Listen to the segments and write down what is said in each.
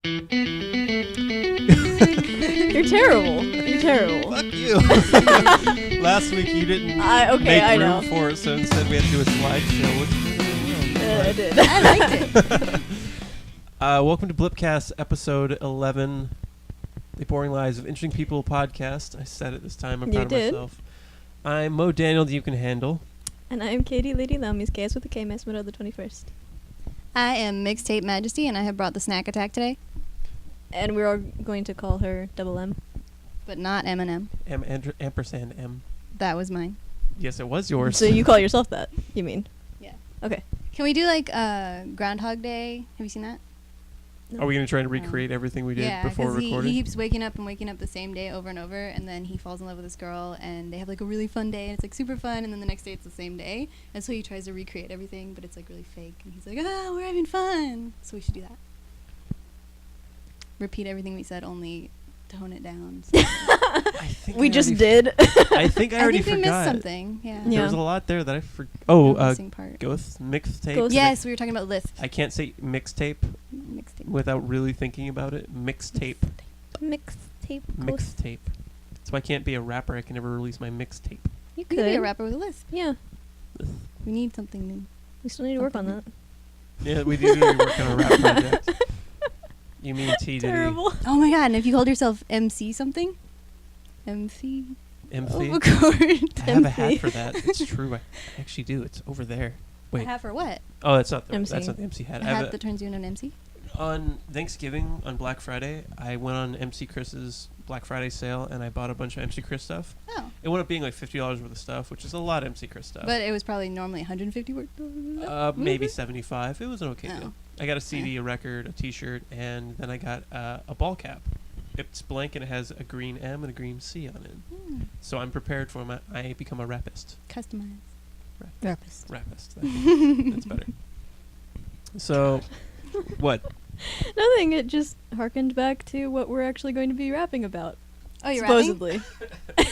You're terrible. You're terrible. Fuck you. Last week you didn't Okay, I make know. room for it, so instead we had to do a slideshow, which was really well. I did. I liked it. Welcome to Blipcast episode 11, the Boring Lives of Interesting People podcast. I said it this time. I'm You proud did. of myself. I'm Mo Daniel, the You Can Handle. And I'm Katie Lady Laumes, Kaos with a K, Mezmiro the 21st. I am Mixtape Majesty, and I have brought the snack attack today, And we're all going to call her Double M. but not Eminem. Ampersand M. That was mine. Yes, it was yours. So you call yourself that, you mean? Yeah. Okay. Can we do like Groundhog Day? Have you seen that? Are we going to try and recreate everything we did Yeah, before because recording? he keeps waking up the same day over and over, and then he falls in love with this girl, and they have like a really fun day, and it's like super fun, and then the next day it's the same day, and so he tries to recreate everything, but it's like really fake, and he's like, we're having fun. So we should do that. Repeat everything we said, only tone it down. I think We I just already did. I think I already think we forgot. missed something. Yeah. Yeah. There was a lot there that I forgot. The Oh, missing part. Mixtape. Ghost- Yes, we were talking about lists. I can't say mixtape Mixtape. without really thinking about it. Mixtape. Mixtape. Mixtape. So I can't be a rapper. I can never release my mixtape. You We could. could be a rapper with a list. Yeah. We need something new. We still need to work on that. Yeah, we do need to work on a rap project. You mean T Diddy? Terrible. Oh my god, and if you called yourself MC something? MC? MC? Oh, record. I have a hat MC. for that. It's true. I actually do. It's over there. Wait. A hat for what? Oh, that's not the MC. That's not the MC hat. A I have hat that turns you into an MC? on Thanksgiving, on Black Friday, I went on MC Chris's Black Friday sale and I bought a bunch of MC Chris stuff. Oh. It wound up being like $50 worth of stuff, which is a lot of MC Chris stuff. But it was probably normally 150 worth. Maybe 75. It was an okay Oh. deal. I got a CD, a record, a T-shirt, and then I got a ball cap. It's blank and it has a green M and a green C on it. So I'm prepared for I become a rapist. Customized. Rapist. Rapist. That's better. So, what? Nothing. It just harkened back to what we're actually going to be rapping about. Oh, you're supposedly. I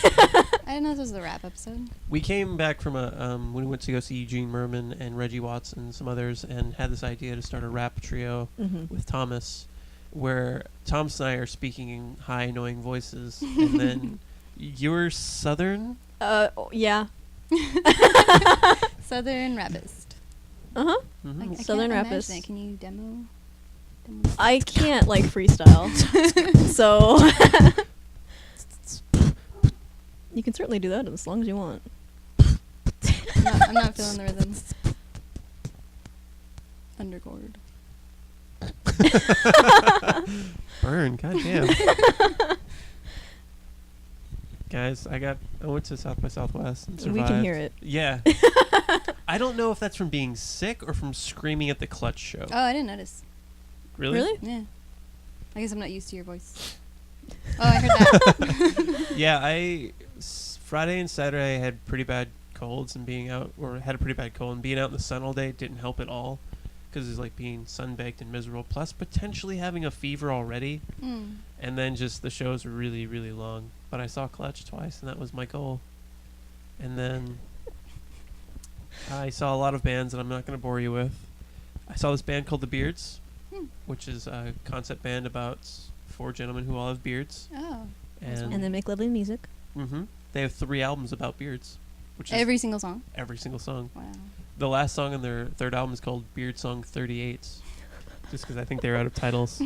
didn't know this was the rap episode. We came back from when we went to go see Eugene Merman and Reggie Watts and some others, and had this idea to start a rap trio Mm-hmm. with Thomas, where Thomas and I are speaking in high, annoying voices, and then you're Southern. Yeah. Southern rapist. Uh-huh. Mm-hmm. I Southern can't imagine rapist. it. Can you demo? I can't, like, freestyle. So... You can certainly do that as long as you want. I'm not feeling the rhythm. Underchord. Burn, goddamn. Guys, I went to South by Southwest and survived. We can hear it. Yeah. I don't know if that's from being sick or from screaming at the Clutch show. Oh, I didn't notice. Really? Yeah. I guess I'm not used to your voice. Oh, I heard that. Yeah, Friday and Saturday I had pretty bad colds, and had a pretty bad cold, and being out in the sun all day didn't help at all, because it's like being sun-baked and miserable, plus potentially having a fever already, and then just the shows were really, really long. But I saw Clutch twice, and that was my goal. And then I saw a lot of bands that I'm not going to bore you with. I saw this band called The Beards, which is a concept band about 4 gentlemen who all have beards. Oh. And then make lovely music. Mm-hmm. They have 3 albums about beards, which is Every single song? every single song. Wow. The last song on their 3rd album is called Beard Song 38, just because I think they're out of titles.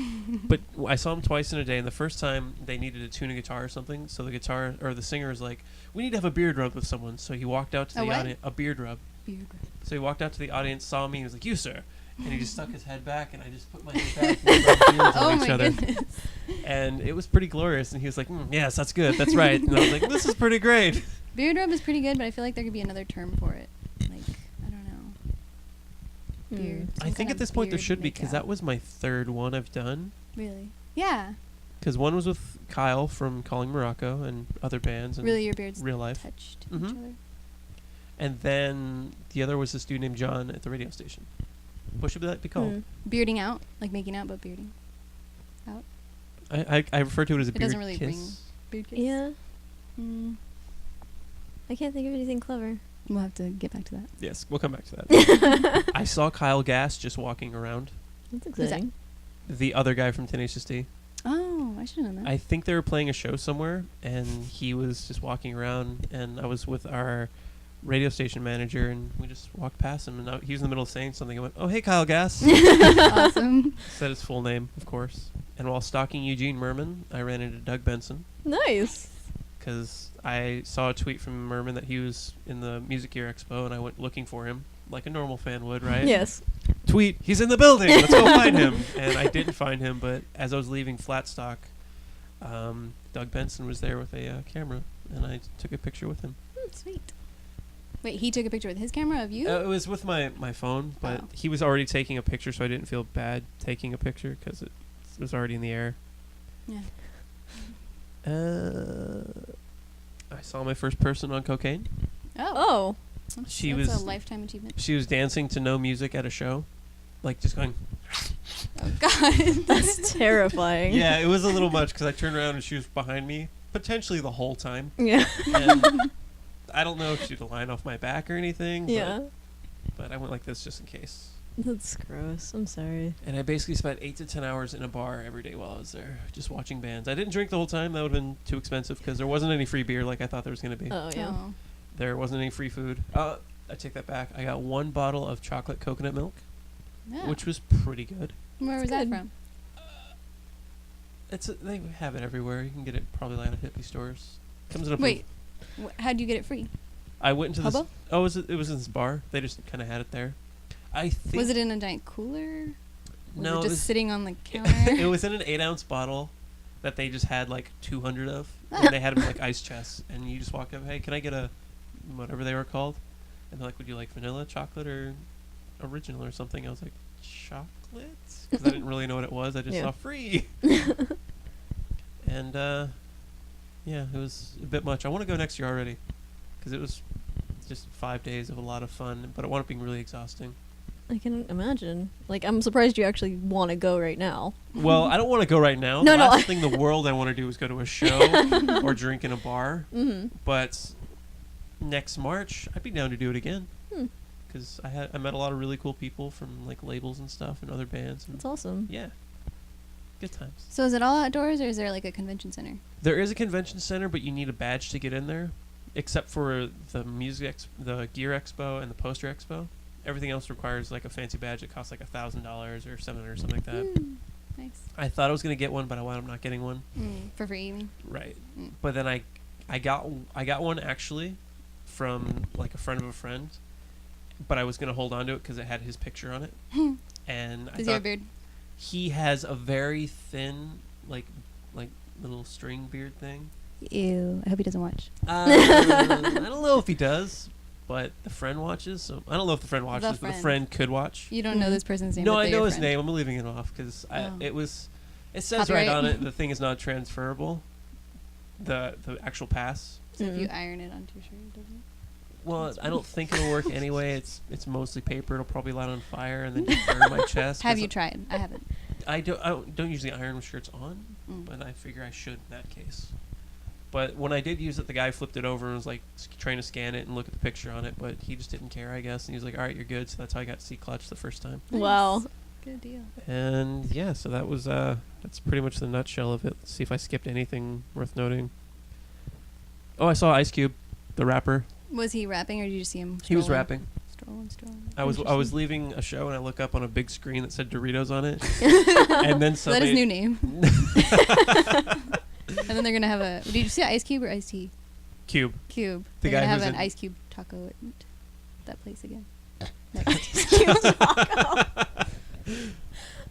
But I saw them twice in a day, and the first time they needed to tune a guitar or something, so the singer was like, "We need to have a beard rub with someone." So he walked out to the audience, a beard rub. Beard. So he walked out to the audience, saw me, and was like, "You, sir." And he just stuck his head back, and I just put my head back and we rubbed beards Oh on each my other. goodness. And it was pretty glorious, and he was like, "Yes, that's good, that's right." And I was like, "This is pretty great." Beard rub is pretty good, but I feel like there could be another term for it. Like, I don't know. Beard. I think at this point there should be, because that was my 3rd one I've done. Really? Yeah. Because one was with Kyle from Calling Morocco and other bands and Really, your beards real life. touched Mhm. each other? And then the other was this dude named John at the radio station. What should that be called? Bearding out? Like making out, but bearding out? I refer to it as a It beard doesn't really kiss. ring. Beard kiss? Yeah. I can't think of anything clever. We'll have to get back to that. Yes, we'll come back to that. I saw Kyle Gass just walking around. That's Who's that? exciting. the other guy from Tenacious D. Oh, I should have known that. I think they were playing a show somewhere, and he was just walking around, and I was with our radio station manager, and we just walked past him, and he was in the middle of saying something. I went, "Oh, hey, Kyle Gass." Awesome. Said his full name, of course. And while stalking Eugene Merman, I ran into Doug Benson Nice. because I saw a tweet from Merman that he was in the Music Gear Expo, and I went looking for him like a normal fan would, right? Yes. Tweet, he's in the building. Let's go find him. And I didn't find him, but as I was leaving Flatstock, Doug Benson was there with a camera, and I took a picture with him. Sweet. Wait, he took a picture with his camera of you? It was with my phone, but Oh. he was already taking a picture, so I didn't feel bad taking a picture because it was already in the air. Yeah. I saw my first person on cocaine. Oh. That's She that's was- a lifetime achievement. She was dancing to no music at a show, like just going. Oh, God. That's terrifying. Yeah, it was a little much because I turned around and she was behind me, potentially the whole time. Yeah. And I don't know if she had a line off my back or anything. Yeah. But I went like this just in case. That's gross. I'm sorry. And I basically spent 8 to 10 hours in a bar every day while I was there, just watching bands. I didn't drink the whole time. That would have been too expensive because there wasn't any free beer like I thought there was going to be. Oh, yeah. Oh. There wasn't any free food. I take that back. I got one bottle of chocolate coconut milk, Yeah. which was pretty good. Where was That's that good. from? They have it everywhere. You can get it probably at hippie stores. Comes in a Wait. How'd you get it free? I went into this. Hobo? Oh, it was in this bar. They just kind of had it there. I think. Was it in a giant cooler? Was No, it it just was- sitting on the counter? it was in an 8-ounce bottle that they just had like 200 of. Ah. And they had them in like ice chests, and you just walk up, hey, can I get a whatever they were called? And they're like, would you like vanilla, chocolate, or original or something? I was like, chocolate, because I didn't really know what it was. I just Yeah. saw free. And yeah, it was a bit much. I want to go next year already, because it was just 5 days of a lot of fun, but it wound up being really exhausting. I can imagine. Like, I'm surprised you actually want to go right now. Well, I don't want to go right now. No, The no. last thing in the world I want to do is go to a show or drink in a bar. Mm-hmm. But next March, I'd be down to do it again. Hmm. Because I met a lot of really cool people from like labels and stuff and other bands. And That's awesome. yeah, good times. So is it all outdoors, or is there like a convention center? There is a convention center, but you need a badge to get in there, except for the the Gear Expo and the Poster Expo. Everything else requires like a fancy badge. It costs like $1,000 or $700 or something like that. Mm, nice. I thought I was gonna get one, but I wound up not getting one. For free, you mean? Right. Mm. But then I got one actually from like a friend of a friend, but I was gonna hold on to it because it had his picture on it. And I Does he have thought a beard? he has a very thin like little string beard thing. Ew. I hope he doesn't watch. I don't know if he does, but the friend watches. So I don't know if the friend watches, but the friend. friend could watch. You don't know this person's name. No, but I they're know your his friend. name. I'm leaving it off because Oh. it says right Copyright. on it the thing is not transferable. The actual pass. So if you Mm. iron it onto your shirt, it doesn't. Well, I don't think it'll work anyway. It's mostly paper. It'll probably light on fire and then just burn my chest. Have 'cause you tried? I haven't. I don't usually iron with shirts on, Mm. but I figure I should in that case. But when I did use it, the guy flipped it over and was like trying to scan it and look at the picture on it, but he just didn't care, I guess. And he was like, "All right, you're good." So that's how I got C clutch the first time. Wow. Nice. Good deal. And yeah, so that was that's pretty much the nutshell of it. Let's see if I skipped anything worth noting. Oh, I saw Ice Cube, the rapper. Was he rapping, or did you just see him? He was strolling? rapping. Strolling. I was Interesting. leaving a show and I look up on a big screen that said Doritos on it, and then So that is somebody. new name. And then they're gonna have a. Did you see Ice Cube or Ice Tea? Cube. Cube. The They're guy gonna have who's an in- Ice Cube taco at that place again.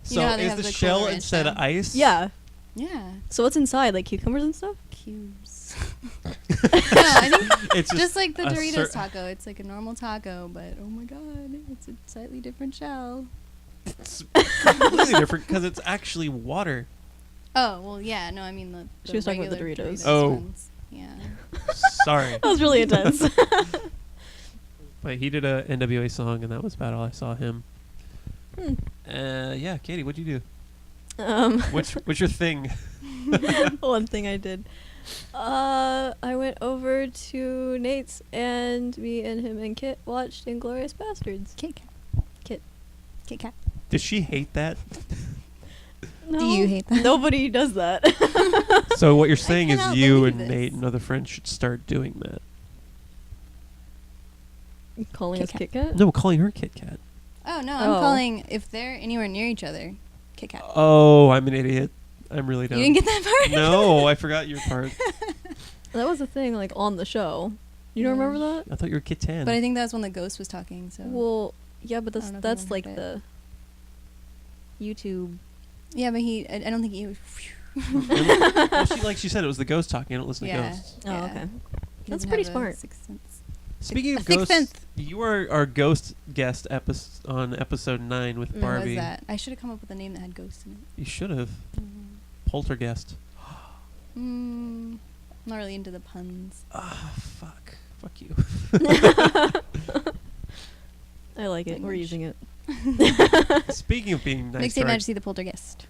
So know how they is have the the shell Cool Ranch instead of now? ice? Yeah. Yeah, So what's inside? Like cucumbers and stuff? cubes. No, I think It's just like the a Doritos taco. It's like a normal taco, but oh my god, it's a slightly different shell. It's completely different because it's actually water. Oh well, yeah. No, I mean the. She was talking about the regular Doritos. Oh. ones. Yeah. Sorry, That was really intense. but he did a NWA song, and that was about all I saw him. Hmm. Yeah, Katie, what'd you do? What's your thing? One thing I did. I went over to Nate's, and me and him and Kit watched Inglourious Bastards. Kit Kat. Kit. Kit Kat. Does she hate that? No, Do you hate that? Nobody does that. So what you're saying is cannot you believe and this. Nate and other friends should start doing that. Calling us Kit Kit Kat? No, calling her Kit Kat. Oh no, I'm Oh. calling if they're anywhere near each other. Kit Kat. Oh, I'm an idiot. I'm really dumb. You didn't get that part? No, I forgot your part. That was a thing, like, on the show. You don't Yeah. remember that? I thought you were Kit Tan. But I think that was when the ghost was talking. So Well, yeah, but I don't know if that's anyone like heard the YouTube. yeah, but I don't think he was. Well, she said it was the ghost talking. I don't listen to Yeah. ghosts. Oh, Yeah. okay. He That's doesn't pretty have a smart. sixth sense. Speaking A of sixth ghosts, sense. you are our ghost guest on episode 9 with Mm. What Barbie. was that? I should have come up with a name that had ghosts in it. You should have. Mm. Poltergeist. I'm not really into the puns. Ah, fuck. Fuck you. I like it. We're Language. using it. Speaking of being nice to Mixtape our- Majesty the Poltergeist.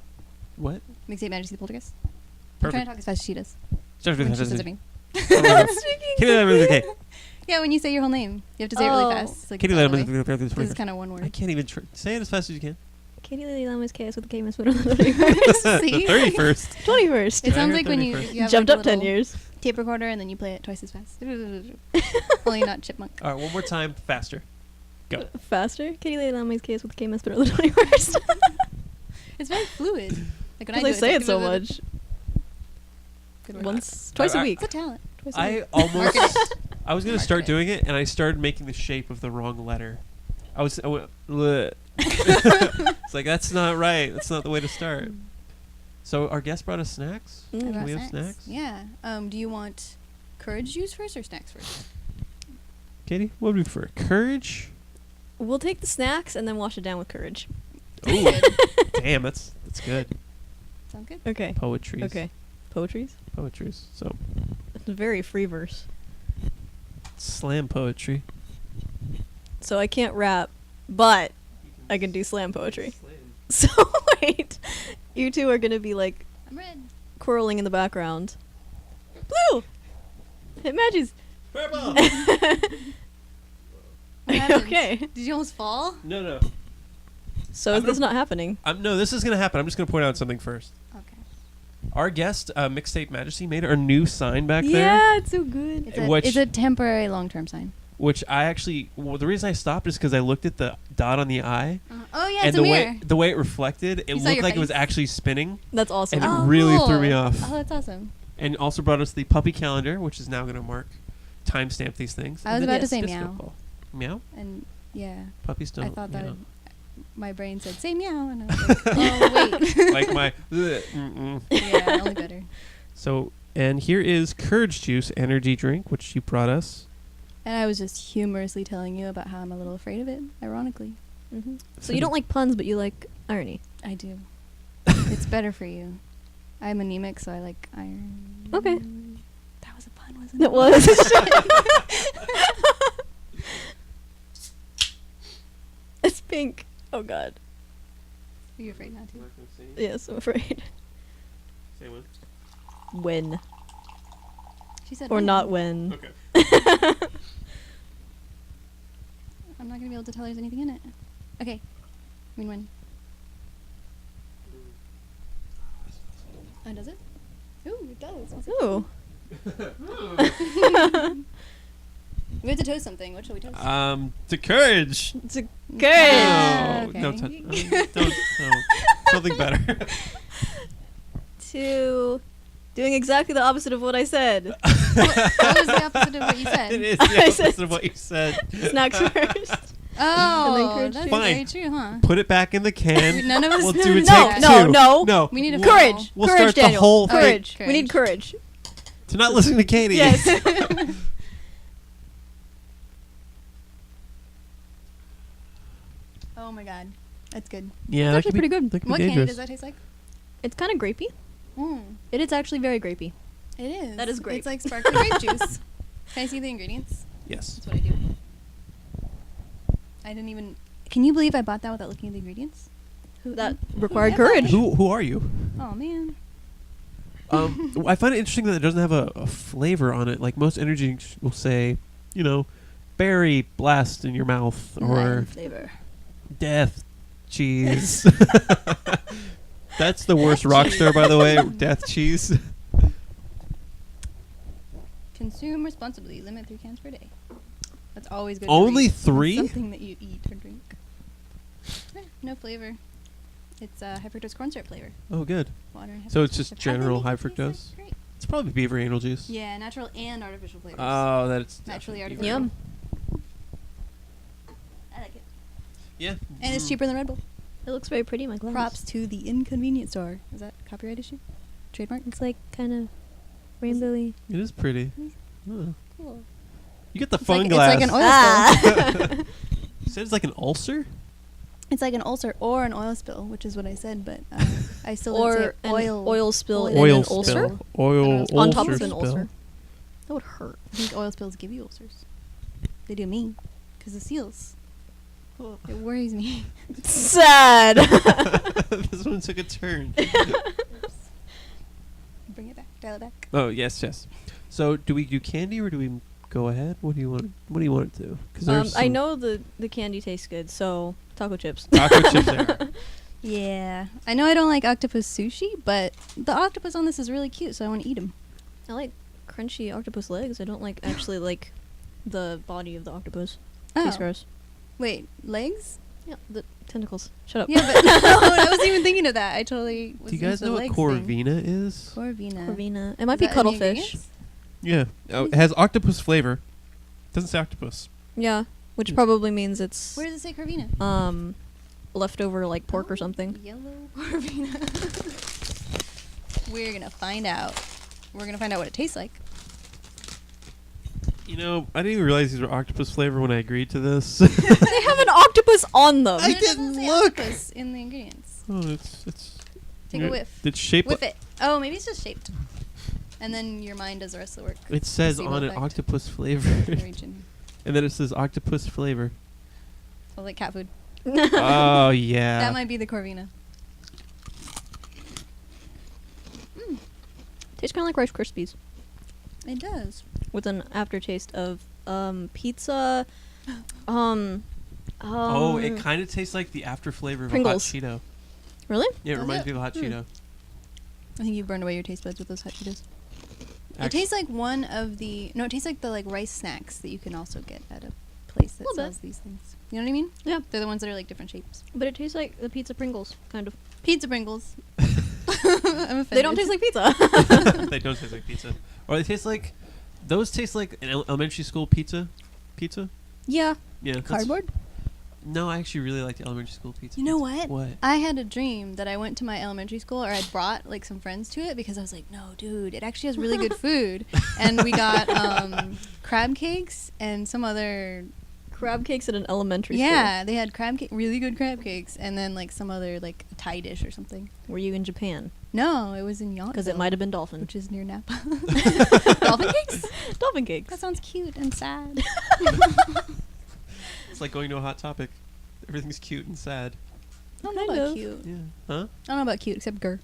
What? Mixtape Majesty the Poltergeist. I'm trying to Perfect. talk as fast as she does. Start with When she that. says her name. Kitty Lemon is okay. Yeah, when you say your whole name, you have to say it really Oh. fast. It's like Kitty it's all the Lemon way. is This is kind of one I word. can't even say it as fast as you can. Katie Lily Laumes Chaos with the K Miss Widow on the 21st. See? The 31st. 21st. It I sounds heard like when you 31st. have Jumped like up a 10 little years. tape recorder and then you play it twice as fast. Only not chipmunk. All right, one more time, faster. Go. Faster? Katie Lily Laumes Chaos with the K Miss Widow on the 21st. It's very fluid. Like when Because I do say it's it so like much. Good work. Once, twice a week. It's a talent. Twice a I week. almost. I was gonna Market start it. doing it, and I started making the shape of the wrong letter. I went, "Bleh." It's like that's not right. That's not the way to start. So our guest brought us snacks. Mm. I Can brought we have snacks? Yeah. Do you want courage juice first or snacks first? Katie, what would we prefer? Courage. We'll take the snacks and then wash it down with courage. Ooh, damn, that's good. Sound good? Okay. Poetry. Okay. Poetries? Poetries. So It's a very free verse. slam poetry. So I can't rap, but I can do slam poetry. So wait, you two are gonna be like I'm red. quarreling in the background. Blue! It matches. Purple. What happened? Okay. Did you almost fall? No. So I'm is this gonna- not happening? No, this is gonna happen. I'm just gonna point out something first. Okay. Our guest, Mixtape Majesty, made our new sign back there. Yeah, it's so good. It's a temporary long-term sign. Which I actually, the reason I stopped is because I looked at the dot on the eye, Oh yeah, and it's the a mirror. way the way it reflected, it You saw looked your like it was face? actually spinning, That's awesome. and it really threw me cool. off. Oh, that's awesome. And also brought us the puppy calendar, which is now going to mark, timestamp these things. I was And about then to say disco meow. ball. Meow. And yeah, Puppies don't. I thought that meow. my brain said say meow, and I was like, oh wait. Like my. Mm-mm. Yeah, only better. So, and here is Courage Juice energy drink, which you brought us. And I was just humorously telling you about how I'm a little afraid of it. Ironically, Hmm. So you don't like puns, but you like irony. I do. It's better for you. I'm anemic, so I like iron. Okay. That was a pun, wasn't it? It was. It's pink. Oh god. Are you afraid not to? Yes, I'm afraid. Say when. When. She said Or when. not when. Okay. I'm not gonna be able to tell there's anything in it. Okay. I mean when. Oh, does it? Ooh, it does. What's it? Ooh. We have to toast something. What shall we toast? To courage. It's a good. Yeah. No, okay. don't. Something better. To doing exactly the opposite of what I said. What was the opposite of what you said? It is I the said- opposite of what you said. Snacks first. Oh, courage that's juice. very Fine. true, huh? Put it back in the can. None of us We'll know do a to take that. No, two. no. No. We need a Courage. We'll courage, start the Daniel. whole thing. Courage. Courage. We need courage. To not listen to Katie. Yes. Oh my god, that's good. Yeah, It's that actually could be, pretty good. That could What be candy dangerous. does that taste like? It's kind of grapey. Mm, It is actually very grapey. it is. That is grape. It's like sparkling grape juice. Can I see the ingredients? Yes. That's what I do. I didn't even. Can you believe I bought that without looking at the ingredients? That required Yeah. courage. Who are you? Oh man. I find it interesting that it doesn't have a flavor on it. Like most energy drinks will say, berry blast in your mouth or flavor. death cheese. That's the worst rock star, by the way. Death cheese. Consume responsibly. Limit 3 cans per day. That's always good. Only to read. 3? Something that you eat or drink. No flavor. It's high fructose corn syrup flavor. Oh, good. Water and high So it's fructose just syrup. How do they general make high it taste fructose? like grape? It's probably beaver angel juice. Yeah, natural and artificial flavors. Oh, that's Naturally definitely artificial. Yum. I like it. Yeah. And it's cheaper than Red Bull. It looks very pretty in my glass. Props to the Inconvenience Store. Is that copyright issue? Trademark? It's like kind of rainbowy. It is pretty. Oh. Cool. You get the It's fun like, glass. It's like an oil spill. You said it's like an ulcer? It's like an ulcer or an oil spill, which is what I said, but I still Or didn't an say oil spill in Oil an spill. ulcer. Oil On top ulcer of an spill. ulcer. That would hurt. I think oil spills give you ulcers. They do me. Because the seals. It worries me. Sad. This one took a turn. Bring it back. Dial it back. Oh, yes, yes. So, do we do candy or do we go ahead? What do you want? What do you want it to? Because I know the candy tastes good, so taco chips. taco chips there. Yeah. I know I don't like octopus sushi, but the octopus on this is really cute, so I want to eat him. I like crunchy octopus legs. I don't like actually like the body of the octopus. Tastes gross. Wait, legs? Yeah, the tentacles. Shut up. Yeah, but no, I wasn't even thinking of that. I totally was Do you guys into know the what legs corvina is? thing. Corvina. Corvina. It might Is be that in the cuttlefish. ingredients? Yeah. Oh, it has octopus flavor. Doesn't say octopus. Yeah, which probably means it's Where does it say Corvina? leftover like pork or something. Yellow Corvina. We're gonna find out. We're gonna find out what it tastes like. You know, I didn't even realize these were octopus flavor when I agreed to this. They have an octopus on them. I It doesn't didn't say look. octopus in the ingredients. Oh, it's. Take a whiff. It's shaped. Whiff it. Oh, maybe it's just shaped. And then your mind does the rest of the work. It says Placebo on it effect. octopus flavor, Region. and then it says octopus flavor. So like cat food. Oh yeah. That might be the Corvina. Tastes kind of like Rice Krispies It does. with an aftertaste of pizza. Oh, it kind of tastes like the after flavor of Pringles. a hot Cheeto. Really? Yeah, it Does reminds it? me of a hot Cheeto. I think you burned away your taste buds with those hot Cheetos. It Actu- tastes like one of the it tastes like the like rice snacks that you can also get at a place that Little bit. sells these things. You know what I mean? Yeah. They're the ones that are like different shapes. But it tastes like the pizza Pringles, kind of. Pizza Pringles. I'm offended. They don't taste like pizza. They don't taste like pizza, or they taste like. Those taste like an elementary school pizza. Pizza. Yeah. Yeah. that's- Cardboard? No, I actually really like the elementary school pizza. You know pizza. what? What? I had a dream that I went to my elementary school, or I brought like some friends to it because I was like, no, dude, it actually has really good food. And we got crab cakes and some other. Crab cakes at an elementary school. Yeah, they had crab cake, really good crab cakes, and then like some other like Thai dish or something. Were you in Japan? No, it was in Yountville. Because it might have been dolphin. which is near Napa. Dolphin cakes? Dolphin cakes. That sounds cute and sad. It's like going to a hot topic. Everything's cute and sad. I don't know Kind about of. cute. Yeah. Huh? I don't know about cute, except Gur.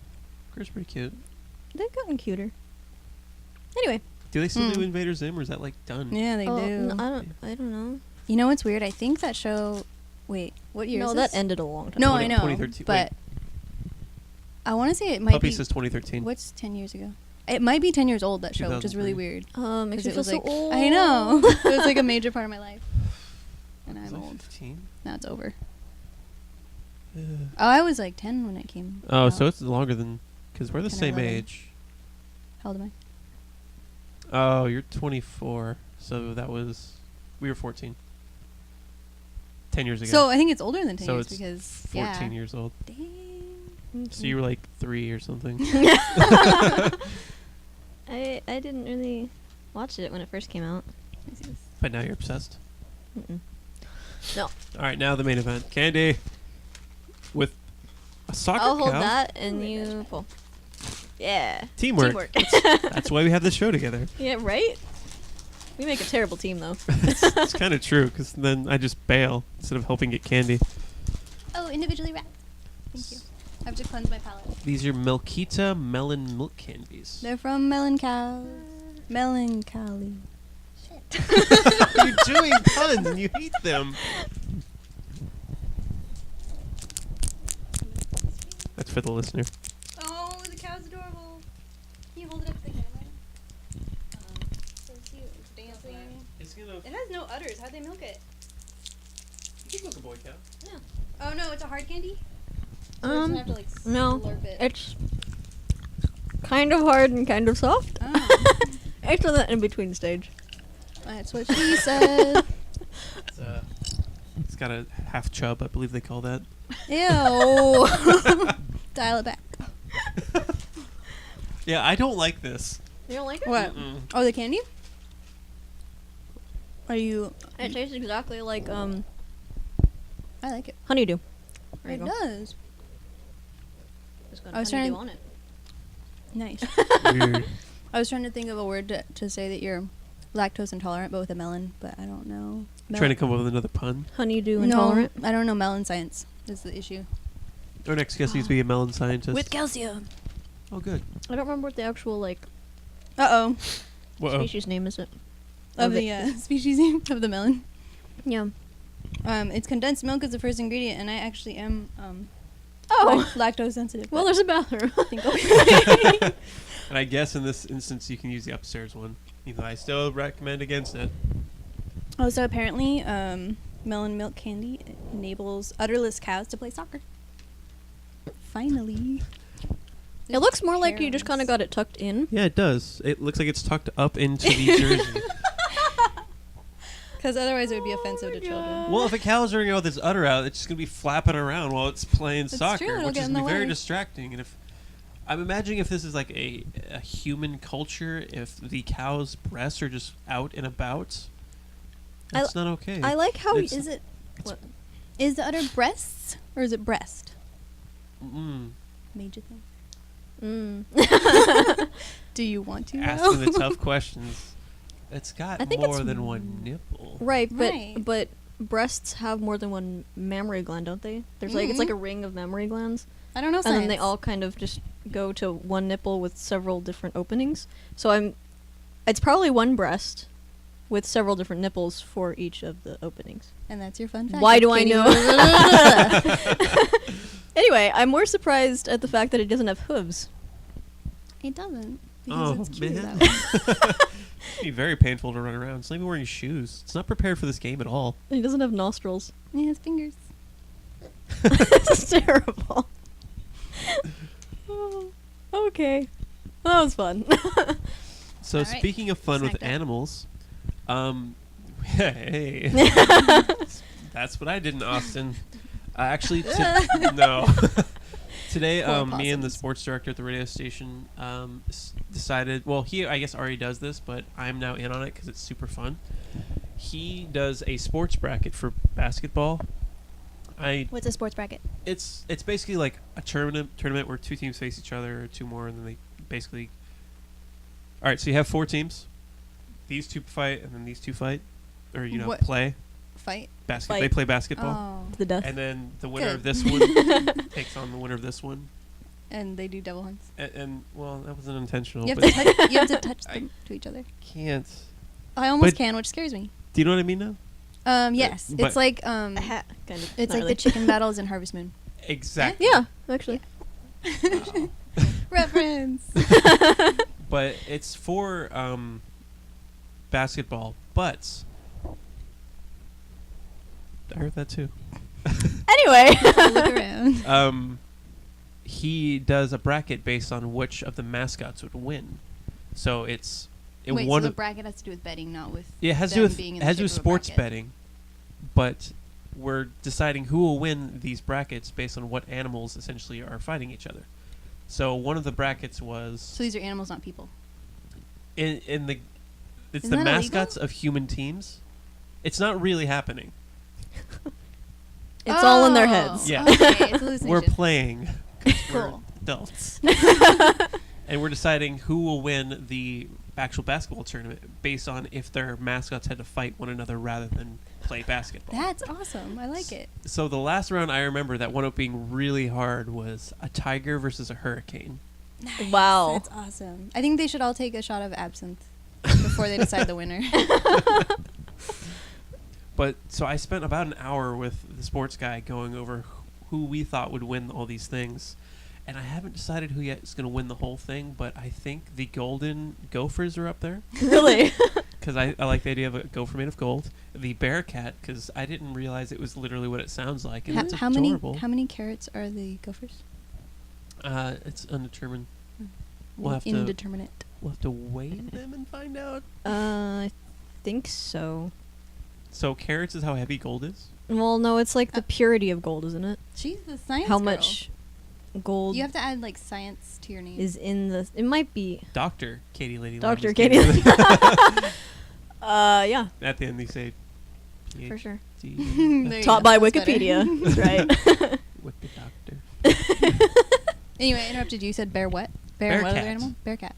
Gir's pretty cute. They've gotten cuter. Anyway. Do they still do Mm. Invader Zim, or is that like done? Yeah, they do. I don't know. You know what's weird? I think that show. Wait, what year No, is that this? ended a long time No, ago. I know. 2013. But I want to say it might Puppy be. says 2013. What's 10 years ago? It might be 10 years old, that show, which is really 2003. weird. Makes 'Cause me it feel was so like, old. I know. It was like a major part of my life. And Was I'm I old. 15? Now it's over. Yeah. Oh, I was like 10 when it came. Oh, out. so it's longer than. Because we're the 10 or same 11. age. How old am I? Oh, you're 24. So that was. We were 14. 10 years ago. So I think it's older than 10 So years it's because 14 years old. Dang. So you were like 3 or something. I didn't really watch it when it first came out. Let me see this. But now you're obsessed. Mm-mm. No. All right, now the main event. Candy. With a soccer I'll hold cow. that and Oh my you pull. Yeah. Teamwork. That's why we have this show together. Yeah, right? We make a terrible team, though. It's kind of true, because then I just bail instead of helping get candy. Oh, individually wrapped. Thank you. I have to cleanse my palate. These are Milkita melon milk candies. They're from Melancholy. You're doing puns and you hate them. That's for the listener. Can you hold it up to the camera? So cute. It's dancing. It's gonna. It has no udders. How'd they milk it? You can milk a boy cow. Yeah. Oh no, it's a hard candy? So we're just gonna have to, like, No, slurp it. it's kind of hard and kind of soft. Oh. It's on that in between stage. That's what she said. It's got a half chub, I believe they call that. Ew. Dial it back. Yeah, I don't like this. You don't like it? What? Mm-mm. Oh, the candy? Are you... It tastes exactly like I like it. honeydew. There you It go. does. It's got I was honeydew trying- on it. Nice. Weird. I was trying to think of a word to say that you're lactose intolerant, but with a melon, but I don't know. Trying to come up with another pun. Honeydew intolerant. No, I don't know melon science is the issue. Our next guest needs to be a melon scientist. With calcium. Oh, good. I don't remember what the actual like Uh-oh. Whoa. species name is. It Of the species name of the melon. yeah. It's condensed milk is the first ingredient, and I actually am Oh. lactose sensitive. Well, but there's a bathroom. I think I'll be fine. And I guess in this instance, you can use the upstairs one. Even though I still recommend against it. Oh, so apparently, melon milk candy enables udderless cows to play soccer. Finally. It looks more like you just kind of got it tucked in. Yeah, it does. It looks like it's tucked up into the jersey. Because otherwise it would be offensive to children. Well, if a cow's running out with its udder out, it's just going to be flapping around while it's playing That's soccer, true, it'll which get is in going to the be very way. distracting. And if I'm imagining if this is like a human culture, if the cow's breasts are just out and about, that's not okay. I like how It's- Is it... What? Is the udder breasts, or is it breast? Mm. Made you think. Mm. Do you want to know? Asking the tough questions. It's got I think more it's than one nipple. Right, but Right. but breasts have more than one mammary gland, don't they? There's like it's like a ring of mammary glands, I don't know and science. then they all kind of just go to one nipple with several different openings. So it's probably one breast with several different nipples for each of the openings. And that's your fun fact. Why that do I Katie know? was- Anyway, I'm more surprised at the fact that it doesn't have hooves. It doesn't. Because Oh, it's cute man. that way. It'd be very painful to run around. It's not even wearing shoes. It's not prepared for this game at all. It doesn't have nostrils. It has fingers. This is terrible. Oh, okay. That was fun. So All right. speaking of fun with Snack time. animals, hey, that's what I did in Austin. Actually, no. Today, Poor me and the possums. sports director at the radio station decided. Well, he I guess already does this, but I'm now in on it because it's super fun. He does a sports bracket for basketball. What's a sports bracket? It's basically like a tournament where two teams face each other, or two more, and then they basically. All right, so you have four teams. These two fight, and then these two fight, or What? play Fight? Fight. They play basketball, Oh. The death. and then the winner of Good. this one takes on the winner of this one. And they do devil hunts. And well, that wasn't intentional. You have, but to touch, you have to touch I- them to each other. can't. I almost But- can, which scares me. Do you know what I mean now? Yes. but- It's like A hat, kind of. it's Not like really. the chicken battles in Harvest Moon. Exactly. Yeah, actually. Wow. Reference. But it's for basketball. But I heard that too. Anyway. Look around. He does a bracket based on which of the mascots would win. So it's Wait, one so the of bracket has to do with betting, not with yeah, it has to them do with being in it the has to do with shape of a sports bracket. betting, but we're deciding who will win these brackets based on what animals essentially are fighting each other. So one of the brackets was So these are animals, not people. in the it's Isn't the that mascots of human teams. It's not really happening. It's all in their heads. Yeah. Okay, it's hallucination. We're playing. 'cause we're Cool. adults. And we're deciding who will win the actual basketball tournament based on if their mascots had to fight one another rather than play basketball. That's awesome. I like it. So the last round I remember that wound up being really hard was a tiger versus a hurricane. Nice. Wow. That's awesome. I think they should all take a shot of absinthe before they decide the winner. But so I spent about an hour with the sports guy going over who we thought would win all these things. And I haven't decided who yet is going to win the whole thing, but I think the golden gophers are up there. Really? Because I like the idea of a gopher made of gold. The bear cat, because I didn't realize it was literally what it sounds like. And it's How adorable. many carats are the gophers? It's undetermined. Mm. We'll have to Indeterminate. we'll have to weigh them and find out. I think so. So carats is how heavy gold is? Well, no, it's like the purity of gold, isn't it? She's the science How girl. much gold You have to add like science to your name. is in the... It might be... Dr. Katie Lady Dr. Laumes. Katie. Yeah, At the end they say for sure. There you Taught go, by that's better. Wikipedia. That's right. With the doctor. Anyway, I interrupted you. You said bear what? Bear what other cat. animal? Bear cat.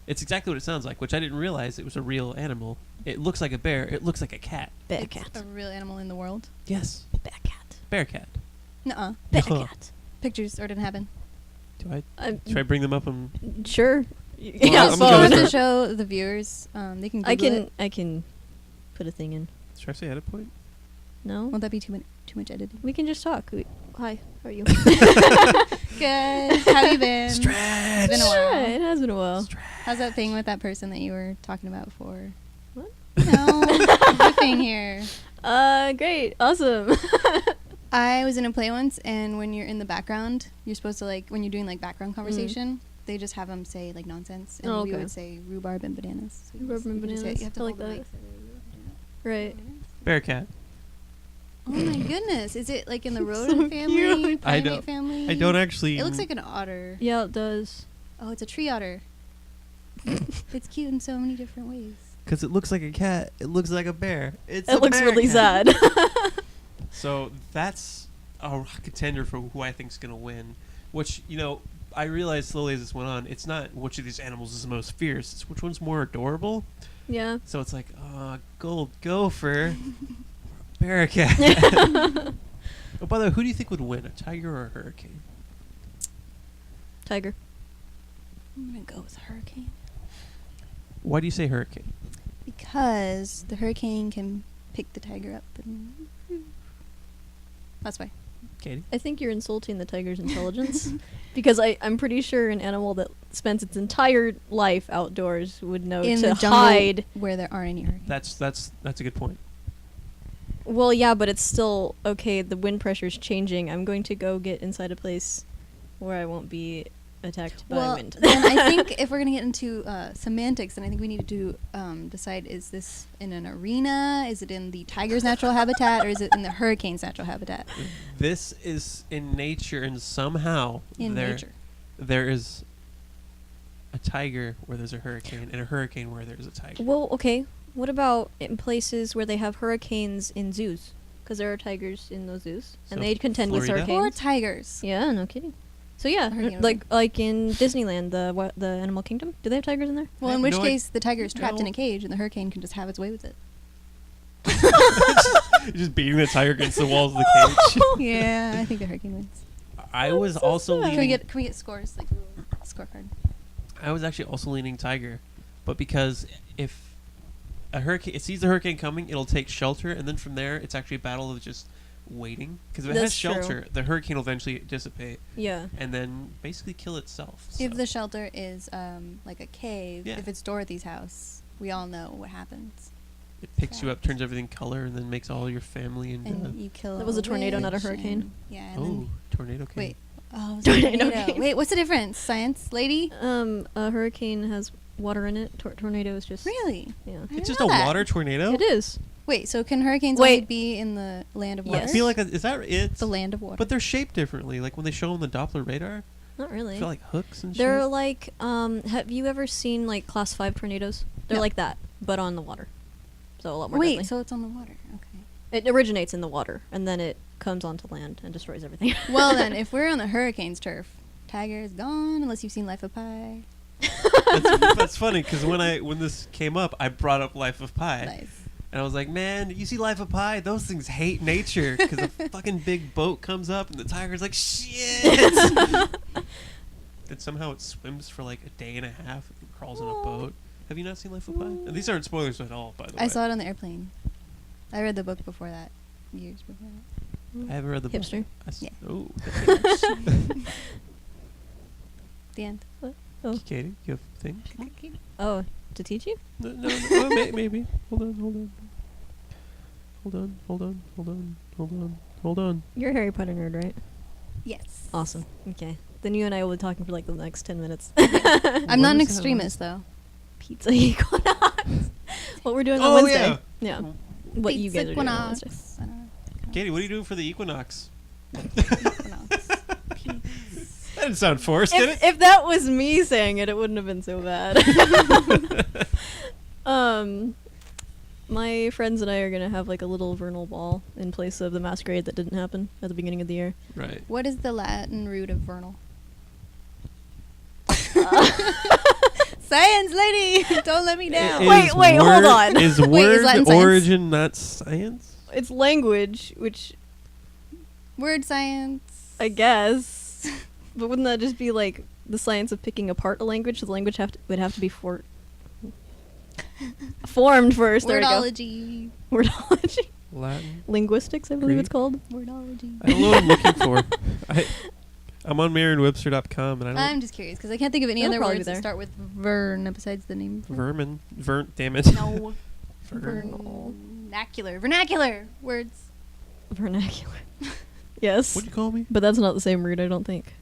It's exactly what it sounds like, which I didn't realize it was a real animal. It looks like a bear. It looks like a cat. Bear It's cat. a real animal in the world. Yes. Bear cat. Bear cat. Nuh-uh. Bear Huh. cat. Pictures or didn't happen. Should I bring them up on... Sure. Well, Yeah, I'm Do you gonna want go to with show the viewers? They can Google I can it. I can put a thing in. Should I say edit point? No? Won't that be too much editing? We can just talk. Hi, how are you? Good. How have you been? Stretch! It's been a while. Yeah, it has been a while. How's that thing with that person that you were talking about before? What? No, riffing here. Great. Awesome. I was in a play once, and when you're in the background, you're supposed to when you're doing background conversation, they just have them say nonsense, and Oh, we okay. would say rhubarb and bananas. So you Rhubarb just- and you just say- bananas. You have to I like hold the that. mic so Right. Bear cat. Oh my goodness! Is it in the So rodent family, cute. I primate don't- family? I don't actually... It looks like an otter. Yeah, it does. Oh, it's a tree otter. It's cute in so many different ways. Because it looks like a cat. It looks like a bear. It It looks really sad. So that's a contender for who I think's going to win. Which, I realized slowly as this went on, it's not which of these animals is the most fierce. It's which one's more adorable. Yeah. So it's like, gold gopher, bear cat. Oh, by the way, who do you think would win, a tiger or a hurricane? Tiger. I'm gonna go with hurricane Why do you say hurricane? because the hurricane can pick the tiger up, and that's why. Katie? I think you're insulting the tiger's intelligence because I'm pretty sure an animal that spends its entire life outdoors would know In to the jungle hide. where there aren't any hurricanes. That's a good point. Well, yeah, but it's still okay. The wind pressure's changing. I'm going to go get inside a place where I won't be attacked by Well, wind. then I think if we're gonna get into semantics, then I think we need to decide: is this in an arena? Is it in the tiger's natural habitat, or is it in the hurricane's natural habitat? This is in nature, and somehow In nature. there is a tiger where there's a hurricane, and a hurricane where there's a tiger. Well, okay. What about in places where they have hurricanes in zoos? Because there are tigers in those zoos, and So they contend with Florida? hurricanes. Or tigers. Yeah, no kidding. So yeah, Hurricane like in Disneyland, the Animal Kingdom. Do they have tigers in there? Well, I in have which no case the tiger is trapped in no. a cage, and the hurricane can just have its way with it. Just beating the tiger against the walls of the cage. Yeah, I think the hurricane wins. I was so also sad. leaning. Can we get scores, like a little scorecard? I was actually also leaning tiger, but because if a hurricane, it sees the hurricane coming, it'll take shelter, and then from there, it's actually a battle of just waiting. Because if it has That's true. shelter, the hurricane will eventually dissipate Yeah. and then basically kill itself. If so. the shelter is like a cave, Yeah. if it's Dorothy's house, we all know what happens. It picks you up, turns everything color, and then makes all your family and. And you kill That was a tornado, not a witch hurricane. and- Yeah. And Oh, then, tornado came. wait. Oh, it was a Tornado tornado. came. Wait, what's the difference? Science lady? A hurricane has water in it. Tornado is just Really? Yeah. I It's didn't just know a that. water tornado? It is. Wait, so can hurricanes Wait. only be in the land of water? I feel like is that it? the land of water. But they're shaped differently. Like when they show on the Doppler radar, Not really. I feel like hooks and They're shit. like have you ever seen like class 5 tornadoes? They're No. like that, but on the water. So a lot more Wait, deadly. so it's on the water. Okay. It originates in the water and then it comes onto land and destroys everything. Well then, if we're on the hurricane's turf, tiger is gone unless you've seen Life of Pi. That's funny because when this came up, I brought up Life of Pi, Nice. and I was like, "Man, you see Life of Pi? Those things hate nature because a fucking big boat comes up and the tiger's like, shit." Then somehow it swims for like a day and a half and crawls in a boat. Have you not seen Life of Pi? And these aren't spoilers at all, by the way. I saw it on the airplane. I read the book before that. Years before that. I haven't read the book. Hipster. I s- Yeah. Oh. The end. Oh. Katie, you have things? Oh, to teach you? No, maybe. Hold on. You're a Harry Potter nerd, right? Yes. Awesome. Okay. Then you and I will be talking for like the next 10 minutes. I'm not an What is that? extremist though. Pizza Equinox. What we're doing on Oh, Wednesday. yeah. What you guys are doing on Equinox. Wednesday. I don't know. Katie, what are you doing for the Equinox? Equinox. That didn't sound forced, did it? If that was me saying it, it wouldn't have been so bad. My friends and I are gonna have like a little vernal ball in place of the masquerade that didn't happen at the beginning of the year. Right. What is the Latin root of vernal? Science lady, don't let me down. Wait, hold on. Is Wait, is word Latin science? origin not science? It's language, which Word science. I guess, but wouldn't that just be like the science of picking apart a language? So the language would have to be formed first. There we go. Wordology. Wordology. Latin. Linguistics, I believe it's Greek? called. Wordology. I don't know what I'm looking for. I'm on Merriam-Webster.com and I don't. I'm just curious because I can't think of any It'll other probably words be that there. start with vern besides the name. Vermin. Damn it. No. Vernal. Vernacular words. Vernacular. Yes. What'd you call me? But that's not the same root, I don't think.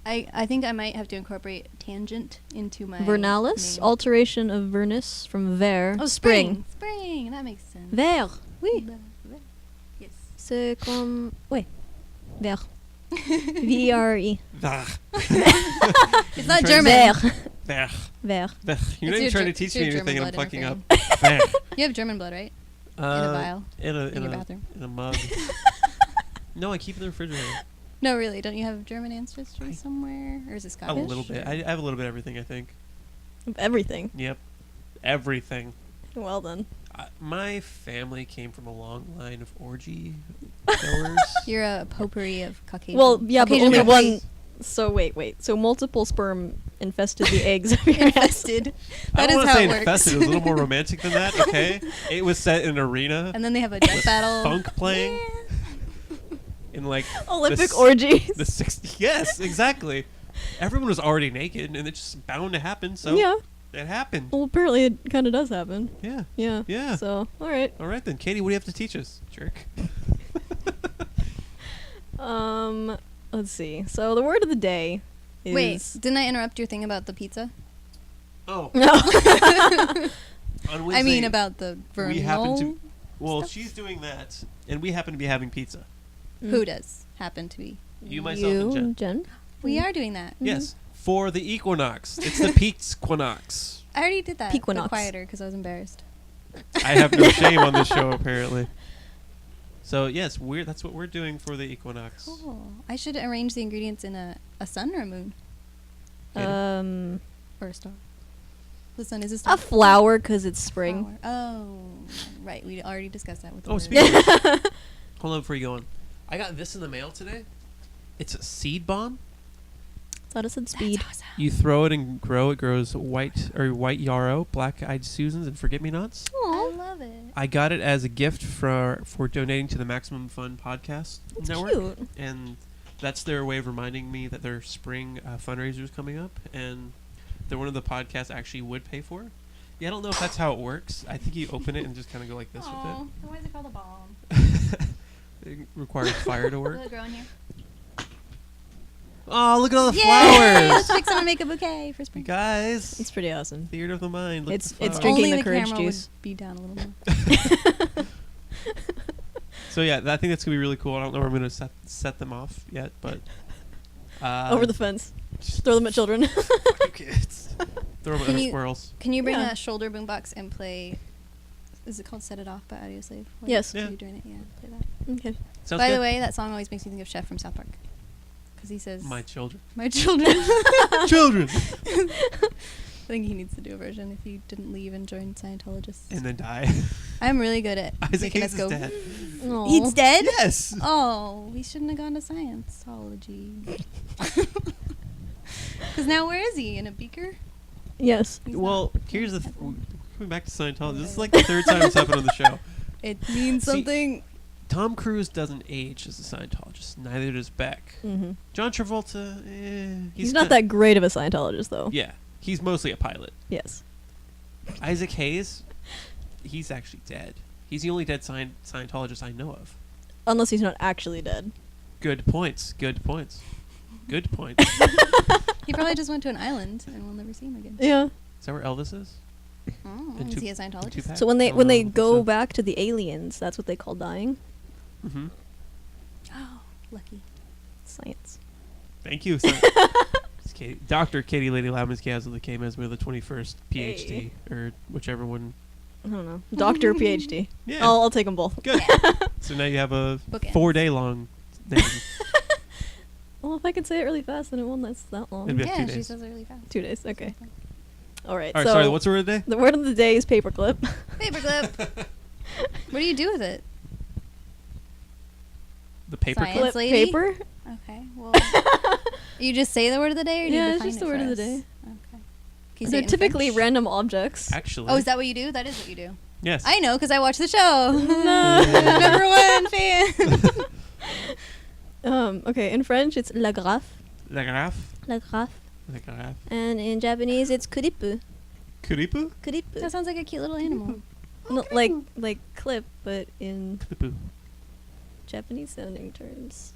I think I might have to incorporate tangent into my Vernalis, name. alteration of vernus from ver. Oh, spring. Spring. That makes sense. Ver. Oui. Ver. Yes. C'est comme. Oui. Ver. V-E-R-E. Vach. It's not Try to German. Ver. Vach. Ver. Vach. You're It's not even your trying to Ger- teach it's me your anything and I'm German fucking blood up. Vach. You have German blood, right? In a vial. In your a bathroom. In a mug. No, I keep it in the refrigerator. No, really. Don't you have German ancestry I- somewhere? Or is it A Scottish? little bit. or- I have a little bit of everything, I think. Everything. Yep. Everything. Well then. My family came from a long line of orgy goers. You're a potpourri of Caucasian. Well, yeah, but Caucasian only potpourri. one. So wait. So multiple sperm infested the eggs of your ass. Infested. I That don't is want to how say it works. infested. It was a little more romantic than that, okay? It was set in an arena. And then they have a death battle. Funk playing. In like Olympic the orgies. The 60s. Yes, exactly. Everyone was already naked, and it's just bound to happen. So Yeah. it happened. Well, apparently it kind of does happen. Yeah. Yeah. Yeah. So, all right. All right then, Katie. What do you have to teach us, jerk? Let's see. So the word of the day is. Wait, didn't I interrupt your thing about the pizza? Oh, No. on Wednesday, I mean about the vernal. we happen to. Well, stuff? she's doing that, and we happen to be having pizza. Who does happen to be? You, myself, and Jen. We are doing that. Yes, for the equinox. It's the Petequinox. I already did that. Pequinox. But quieter because I was embarrassed. I have no shame on this show, apparently. So yes, that's what we're doing for the equinox. Cool. I should arrange the ingredients in a sun or a moon Katie? or a star. The sun is a star. A flower because it's spring. Flower. Oh, right. We already discussed that with the Oh, word. speaking of, hold on before you go on. I got this in the mail today. It's a seed bomb. Thought it said That's speed. awesome. You throw it and grow. It grows white yarrow, black-eyed Susans, and forget-me-nots. I love it. I got it as a gift for donating to the Maximum Fun Podcast It's Network, cute. and that's their way of reminding me that their spring fundraiser is coming up, and they're one of the podcasts I actually would pay for. Yeah, I don't know if that's how it works. I think you open it and just kind of go like this Aw, then why is it called a bomb? with it. It requires fire to work. Will it grow in here? Oh, look at all the Yay! flowers! Let's fix them and make a bouquet for You spring. guys, It's pretty awesome. theater of the mind. Look It's- at the it's flowers. drinking Only the courage camera juice. would be down a little more. So yeah, I think that's gonna be really cool. I don't know where I'm gonna set them off yet, but Over the fence. Just throw them at children. fucking kids. Throw them at Can other you- squirrels. Can you bring Yeah. a shoulder boombox and play? Is it called "Set It Off" by Audioslave? When Yes. Yeah. You're doing it. Yeah. Play that. Okay. Sounds By good. the way, that song always makes me think of Chef from South Park. Because he says, My children. "My children." Children. I think he needs to do a version if he didn't leave and join Scientologists. And then die. I'm really good at Isaac making us Hayes go. is dead. Aw. He's dead? Yes. Oh, we shouldn't have gone to Scientology. Because now where is he? In a beaker? Yes. He's Well, not. here's the Can't coming back to Scientology. This is Okay. like the third time it's happened on the show. It means See, something. Tom Cruise doesn't age as a Scientologist. Neither does Beck. Mm-hmm. John Travolta, He's not that great of a Scientologist, though. Yeah, he's mostly a pilot. Yes. Isaac Hayes, he's actually dead. He's the only dead Scientologist I know of. Unless he's not actually dead. Good points. Good points. Good points. He probably just went to an island and we'll never see him again. Yeah. Is that where Elvis is? Oh, In is two- he a Scientologist? Tupac? So when they Oh, when no, I they don't think go so. back to the aliens, that's what they call dying. Mm-hmm. Oh, lucky. Science. Thank you. Dr. Katie Lady Laumes Gazel, the K Mezmiro, the 21st PhD, Hey. or whichever one. I don't know. Doctor, PhD. Yeah. I'll take them both. Good. So now you have a Bookends. 4-day long name. Well, if I could say it really fast, then it won't last that long. It'd be- Yeah, have 2 she days. says it really fast. 2 days. Okay. All right. All right, so sorry, what's the word of the day? the word of the day is paperclip. Paperclip. What do you do with it? The paper Science. clip? Clip lady? paper. Okay. Well, you just say the word of the day, or do Yeah, you it's define just it the for word of the us? day. Okay. Can you say They're it in typically French? random objects. Actually. Oh, is that what you do? That is what you do. Yes. I know because I watch the show. No. Number one fan. Okay, in French it's la graffe. La graph. La graffe. La graph. And in Japanese it's kuripu. Kuripu? Kuripu. That sounds like a cute little animal. No, like clip, but in Kuripu. Japanese sounding terms.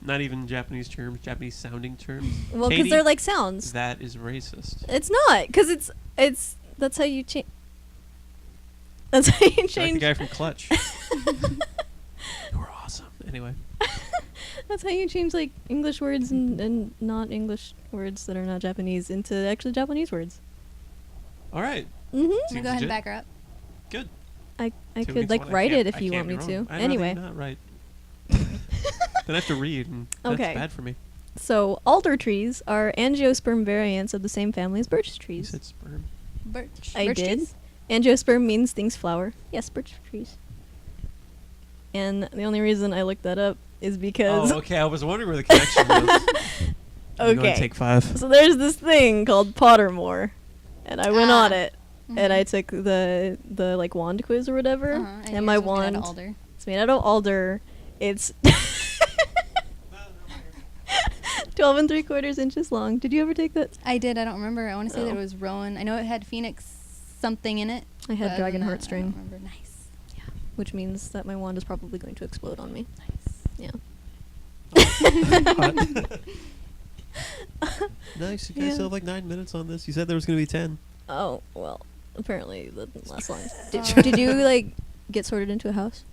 Not even Japanese terms, Japanese sounding terms. Well, because Katie, they're like sounds. that is racist. It's not, because it's that's how you change. That's how you Like the change. guy from Clutch. You were awesome. Anyway. That's how you change like English words and not English words that are not Japanese into actually Japanese words. All right. I'm Mm-hmm. gonna Seems go ahead legit. and back her up. Good. I 2 could weeks like one, I write can't- it if I you can't want me be wrong. to. I'd rather Anyway, not write. Then I have to read, and Okay. that's bad for me. so alder trees are angiosperm variants of the same family as birch You trees. said sperm. Birch. I Birch did. trees? Angiosperm means things flower. Yes, birch trees. And the only reason I looked that up is because Oh, okay. I was wondering where the connection was. I'm going to okay. take 5. So there's this thing called Pottermore, and I went on it, and I Mhm. took the like wand quiz or whatever, Uh-huh, and my yours was made out wand of alder. it's made out of alder. It's 12 and 3/4 inches long. Did you ever take that? I did. I don't remember. I want to say that Oh. it was Rowan. I know it had Phoenix something in it. I had but dragon other than that, I heartstring, don't remember. Nice. which means that my wand is probably going to explode on me. Nice. Yeah. Nice. You guys Yeah. still have like 9 minutes on this. You said there was going to be 10. Oh well, apparently that didn't last long. Did, Sorry. did you like get sorted into a house?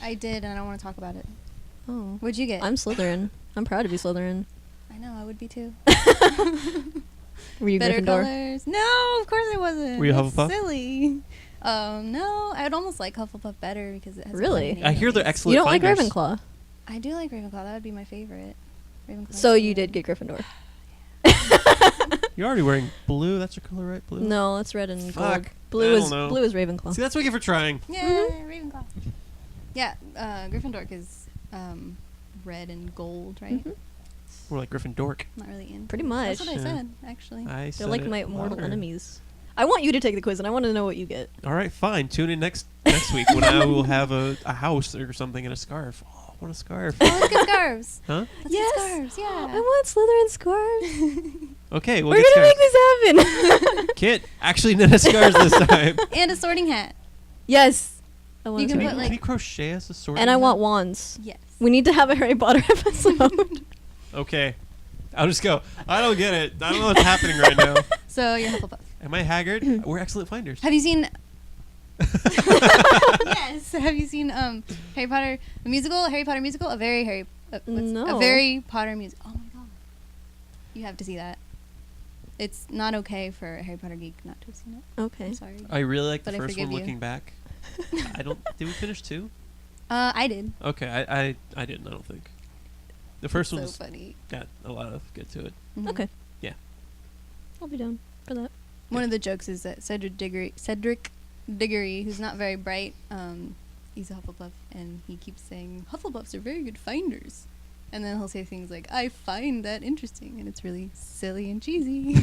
I did, and I don't want to talk about it. Oh, What'd you get? I'm Slytherin. I'm proud to be Slytherin. I know. I would be too. Were you Better Gryffindor? colors. No, of course I wasn't. Were you That's Hufflepuff? Silly. No, I would almost like Hufflepuff better because it has. a Really? funny I hear they're name. excellent You don't like finders. Ravenclaw, I do like Ravenclaw. That would be my favorite. Ravenclaw. so you did get Gryffindor. You're already wearing blue. That's your color, right? Blue? No, it's red and Fuck. gold. Blue I is don't know. blue is Ravenclaw. See, that's what you get for trying. Yeah, Ravenclaw. Yeah, Gryffindor is red and gold, right? Mhm. We're like Gryffindor. Not really in. Pretty much. That's what I Yeah. said, actually. I They're said like it my mortal louder. enemies. I want you to take the quiz, and I want to know what you get. All right, fine. Tune in next week when I will have a house or something and a scarf. Oh, what a scarf. Oh, let's get scarves. Huh? Let's Yes. get scarves, yeah. I want Slytherin scarves. Okay, we'll We're get gonna make scarves. this happen. Kit, actually knit us scarves this time. And a sorting hat. Yes. I want You a can Can put, you, sorting like- can you crochet us a sword? and I want wands. Yes. We need to have a Harry Potter episode. Okay. I'll just go. I don't get it. I don't know what's happening right now. So you're Hufflepuff. Am I haggard? We're excellent finders. Have you seen? Yes. Have you seen Harry Potter the musical? Harry Potter musical? A very No. very Potter music. Oh my god. You have to see that. It's not okay for a Harry Potter geek not to have seen it. Okay. I'm sorry. I really like the But I first one forgive you. looking back. I don't. Did we finish 2? I did. Okay, I didn't. I don't think. The first So one's funny. got a lot of good to it. Mhm. Okay. Yeah. I'll be down for that. One of the jokes is that Cedric Diggory, who's not very bright, he's a Hufflepuff, and he keeps saying Hufflepuffs are very good finders, and then he'll say things like "I find that interesting," and it's really silly and cheesy.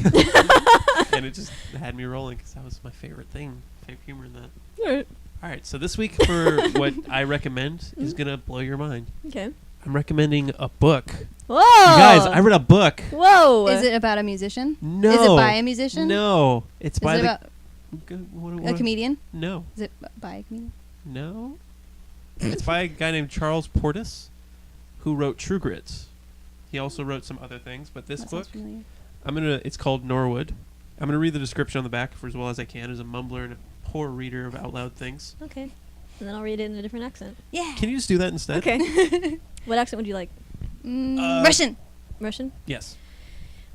And it just had me rolling because that was my favorite thing. Favorite humor in that. All right. All right, so this week for what I recommend is going to blow your mind. Okay. I'm recommending a book. Whoa! You guys, I read a book. Whoa! Is it about a musician? No. Is it by a musician? No. It's Is by it the... about a comedian? No. Is it by a comedian? No. It's by a guy named Charles Portis, who wrote True Grit. He also wrote some other things, but this That book, sounds familiar. it's called Norwood. I'm gonna read the description on the back for as well as I can as a mumbler and a poor reader of out loud things. Okay. And then I'll read it in a different accent. Yeah. Can you just do that instead? Okay. What accent would you like? Russian. Russian? Yes.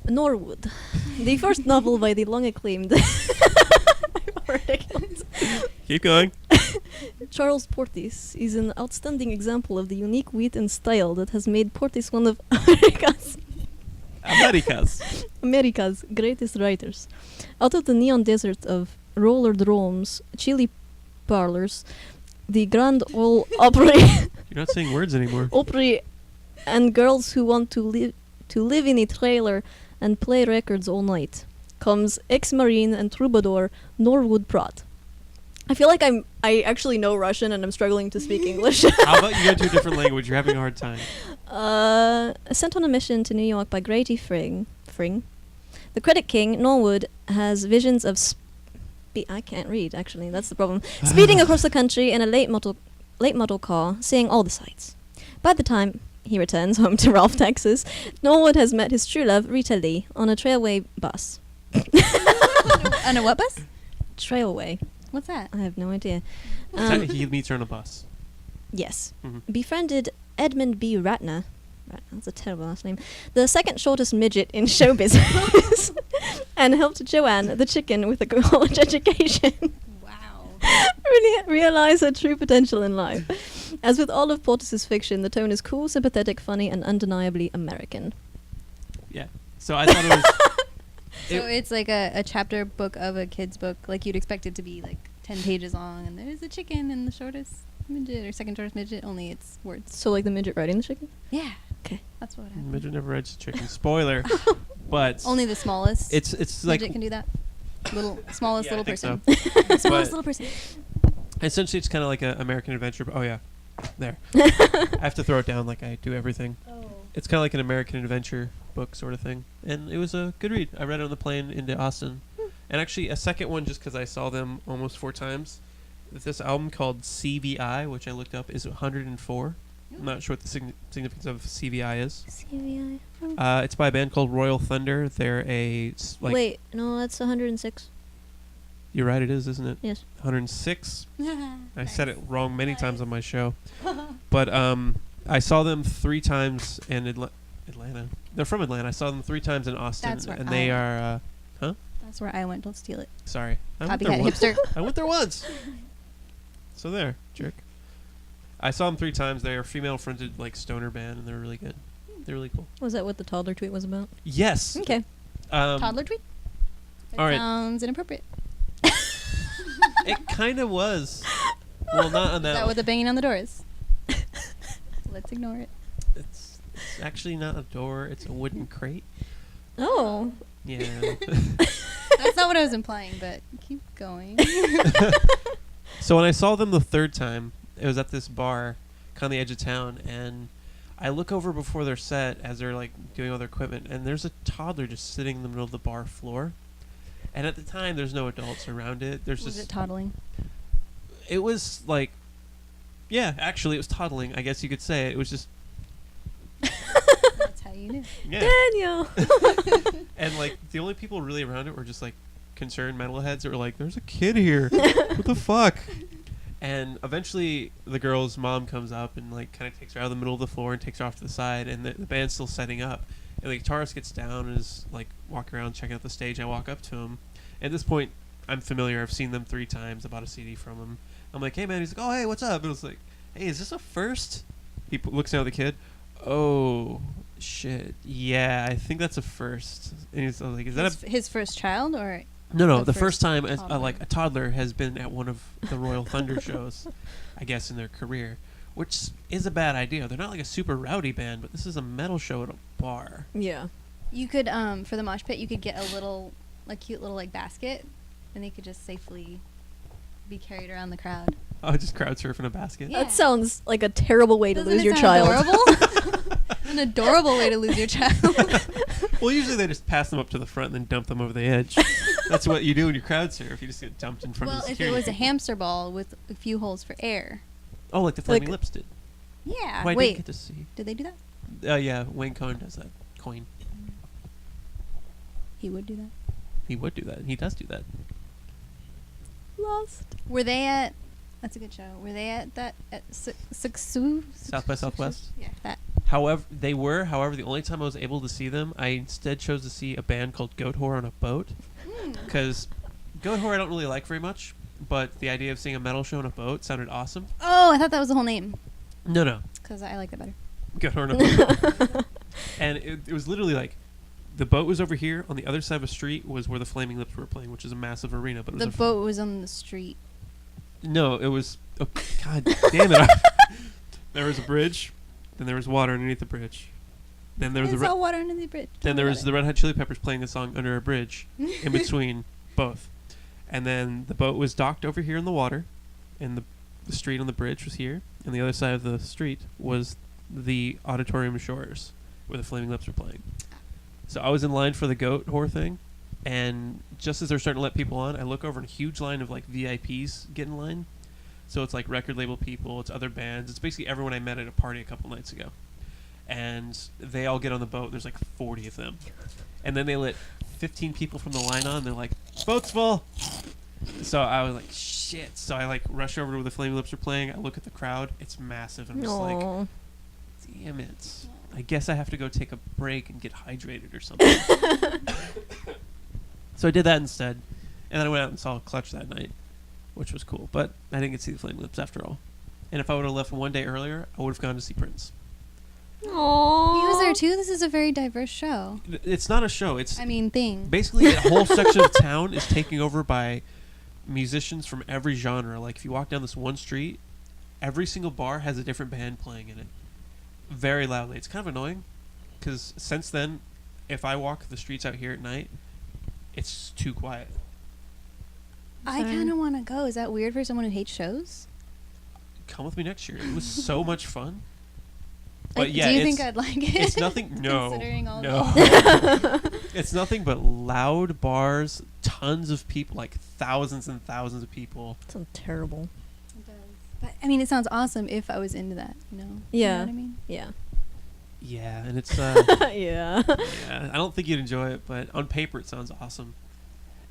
Norwood. The first novel by the long acclaimed ridiculous. Keep going. Charles Portis is an outstanding example of the unique wit and style that has made Portis one of America's greatest writers. Out of the neon desert of rollered rooms, chili parlors, the Grand Ole Opry, You're not saying words anymore. Opry, and girls who want to live in a trailer and play records all night, comes ex-marine and troubadour Norwood Pratt. I feel like I actually know Russian and I'm struggling to speak English. How about you go to a different language? You're having a hard time. Sent on a mission to New York by Grady Fring, the credit king, Norwood, has visions of I can't read, actually, that's the problem. Speeding across the country in a late model car, seeing all the sights. By the time he returns home to Ralph, Texas, Norwood has met his true love, Rita Lee, on a trailway bus. On a what bus? Trailway. What's that? I have no idea. He meets her on a bus. Yes. Mm-hmm. Befriended Edmund B. Ratner. That's a terrible last name. The second shortest midget in show business. And helped Joanne, the chicken, with a college education. Wow. Really realize her true potential in life. As with all of Portis's fiction, the tone is cool, sympathetic, funny, and undeniably American. Yeah. So I thought it was... So it's like a chapter book of a kid's book. Like you'd expect it to be like 10 pages long, and there's a chicken and the shortest midget or second shortest midget, only it's words. So like the midget riding the chicken? Yeah. Okay. That's what happened. Midget never rides a chicken. Spoiler. But... Only the smallest It's like... midget can do that. Smallest Yeah, little I think person. so. Smallest But little person. essentially, it's kind of like an American Adventure. Oh, yeah. There. I have to throw it down like I do everything. Oh. It's kind of like an American Adventure book sort of thing. And it was a good read. I read it on the plane into Austin. And actually, a second one, just because I saw them almost 4 times. This album called CVI, which I looked up, is 104. I'm not sure what the significance of CVI is. CVI. It's by a band called Royal Thunder. They're Wait, no, that's 106. You're right, it is, isn't it? Yes. 106. I said it wrong many times on my show. But I saw them 3 times in Atlanta. They're from Atlanta. I saw them 3 times in Austin. That's where and they are... That's where I went. Don't steal it. Sorry. I went there Copycat once. hipster. I went there once. So there, jerk. I saw them 3 times. They're a female-fronted like stoner band, and they're really good. They're really cool. Was that what the toddler tweet was about? Yes. Okay. Toddler tweet? That all right. sounds inappropriate. It kind of was. Well, not on Is that. that what the banging on the door is? Let's ignore it. It's actually not a door. It's a wooden crate. Oh. Yeah. That's not what I was implying, but keep going. So when I saw them the 3rd time, it was at this bar, kind of the edge of town, and I look over before their set as they're like doing all their equipment, and there's a toddler just sitting in the middle of the bar floor. And at the time, there's no adults around it. There's Was just it toddling? It was like, yeah, actually, it was toddling. I guess you could say it was just. That's how you knew. Yeah. Daniel. And like the only people really around it were just like concerned metalheads that were like, "There's a kid here. What the fuck?" And eventually, the girl's mom comes up and like kind of takes her out of the middle of the floor and takes her off to the side, and the band's still setting up. And the guitarist gets down and is like walking around checking out the stage. I walk up to him. At this point, I'm familiar. I've seen them 3 times. I bought a CD from him. I'm like, "Hey man," he's like, "Oh hey, what's up?" And I was like, "Hey, is this a first?" He looks down at the kid. "Oh shit, yeah, I think that's a first." And he's like, "Is that His first child or No, the the first first time toddler? like a toddler has been at one of the Royal Thunder shows, I guess, in their career, which is a bad idea. They're not like a super rowdy band, but this is a metal show at a bar. Yeah. you could for the mosh pit you could get a little like cute little like basket, and they could just safely be carried around the crowd. Oh, just crowd surf in a basket. Yeah. That sounds like a terrible way to Doesn't lose it your sound child. Adorable? An adorable way to lose your child. Well, usually they just pass them up to the front and then dump them over the edge. That's what you do when you crowd surf. You just get dumped in front of Well, the if it security was a people. hamster ball with a few holes for air. Oh, like the Flaming Like- Lips did. Yeah. Who I didn't Wait, get to see. did they do that? Yeah, Wayne Coyne does that. Coin. He would do that. He would do that. He does do that. Lost. Were they at? That's a good show. Were they at that at Suksu? South by Southwest? Yeah, that. However, they were. However, the only time I was able to see them, I instead chose to see a band called Goat Whore on a boat. Because Goat Whore I don't really like very much, but the idea of seeing a metal show on a boat sounded awesome. Oh, I thought that was the whole name. No. Because I like that better. Goat Whore on a boat. And it was literally like, the boat was over here. On the other side of a street was where the Flaming Lips were playing, which is a massive arena. But it was The boat was on the street. No, it was. Oh, God damn it! There was a bridge, then there was water underneath the bridge, then there was It's all water under the bridge. then there was the Red Hot Chili Peppers playing a song under a bridge in between both, and then the boat was docked over here in the water, and the street on the bridge was here, and the other side of the street was the auditorium shores where the Flaming Lips were playing. So I was in line for the Goat Whore thing, and just as they're starting to let people on, I look over and a huge line of like VIPs get in line. So it's like record label people, it's other bands, it's basically everyone I met at a party a couple nights ago. And they all get on the boat, there's like 40 of them. And then they let 15 people from the line on, they're like, boat's full! So I was like, shit. So I like rush over to where the Flaming Lips are playing, I look at the crowd, it's massive, and I'm just like, Aw. damn it. I guess I have to go take a break and get hydrated or something. So I did that instead. And then I went out and saw Clutch that night, which was cool. But I didn't get to see the Flaming Lips after all. And if I would have left one day earlier, I would have gone to see Prince. Aww. He was there too. This is a very diverse show. It's not a show. It's Thing. basically a whole section of town is taken over by musicians from every genre. Like if you walk down this one street, every single bar has a different band playing in it. Very loudly. It's kind of annoying because since then, if I walk the streets out here at night, it's too quiet. I kind of want to go. Is that weird for someone who hates shows? Come with me next year. It was so much fun. But yeah, do you it's, think I'd like it? it's nothing. No, Considering all no. that. It's nothing but loud bars, tons of people, like thousands and thousands of people. Sounds terrible. It does. But I mean, it sounds awesome if I was into that. You know? You Yeah. know what I mean? Yeah. Yeah, and it's Yeah. yeah. I don't think you'd enjoy it, but on paper it sounds awesome.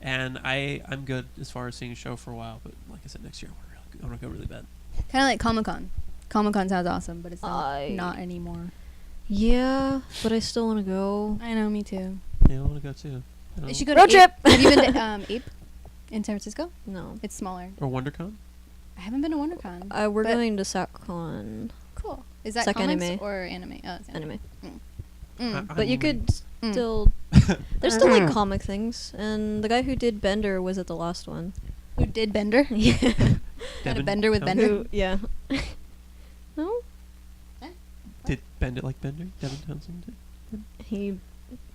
And I'm good as far as seeing a show for a while, but like I said, next year I want to go really bad. Kind of like Comic-Con. Comic-Con sounds awesome, but it's I- not anymore. Yeah, but I still want to go. I know, me too. Yeah, I want to go too. I You don't- should go Road to trip! Ape. Have you been to Ape in San Francisco? No. It's smaller. Or WonderCon. I haven't been to WonderCon. We're But- going to SacCon Cool. Is that It's like comics anime. or anime? Oh, it's anime. Mm. But you could Mm. still... There's still like comic things. And the guy who did Bender was at the last one. Who did Bender? Yeah. Had a Devin Bender with Townsend? Bender? Who, yeah. No? Did Bend It Like Bender? Devin Townsend did. He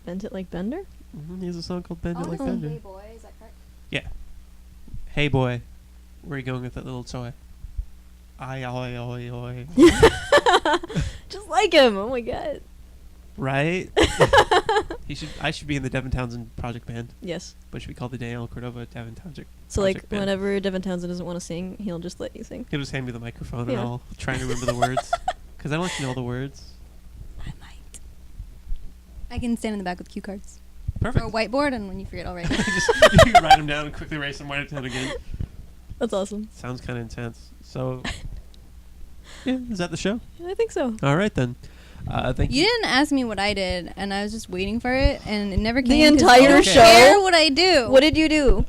bent it like Bender? He has a song called Bend It Like Oh. Bender. Hey boy, is that correct? Yeah. Hey boy, where are you going with that little toy? Oi, oi, oi. Just like him. Oh my god. Right? I should be in the Devin Townsend project band, Yes. but it should be called the Daniel Cordova Devin Townsend. So like project band. whenever Devin Townsend doesn't want to sing, he'll just let you sing. He'll just hand me the microphone Yeah. and I'll try and remember the words. Because I don't like to know the words. I might. I can stand in the back with cue cards. Perfect. Or a whiteboard, and when you forget, I'll write it. Just you can write them down and quickly erase them, write it down again. That's awesome. Sounds kind of intense. So, yeah, is that the show? I think so. All right then. Thank you. You didn't ask me what I did, and I was just waiting for it, and it never The came. 'cause entire I don't show? care what I do. What did you do?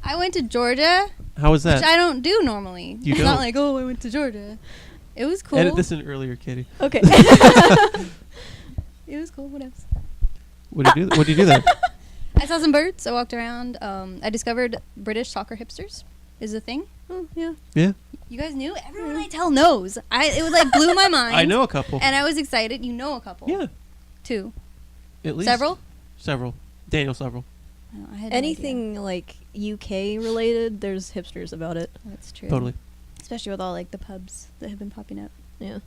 I went to Georgia, How was that? which I don't do normally. You It's don't? not like, oh, I went to Georgia. It was cool. Edit this in earlier, Katie. Okay. It was cool. What else? What do you do? What do you do there? I saw some birds. I walked around. I discovered British soccer hipsters is a thing. Oh, yeah. Yeah, You guys knew? Everyone I tell knows. It was like blew my mind. I know a couple. And I was excited. You know a couple. Yeah, Two. at least Several? Several. Daniel, several. I had no idea. Anything like UK related, there's hipsters about it. That's true. Totally. Especially with all like the pubs that have been popping up. Yeah.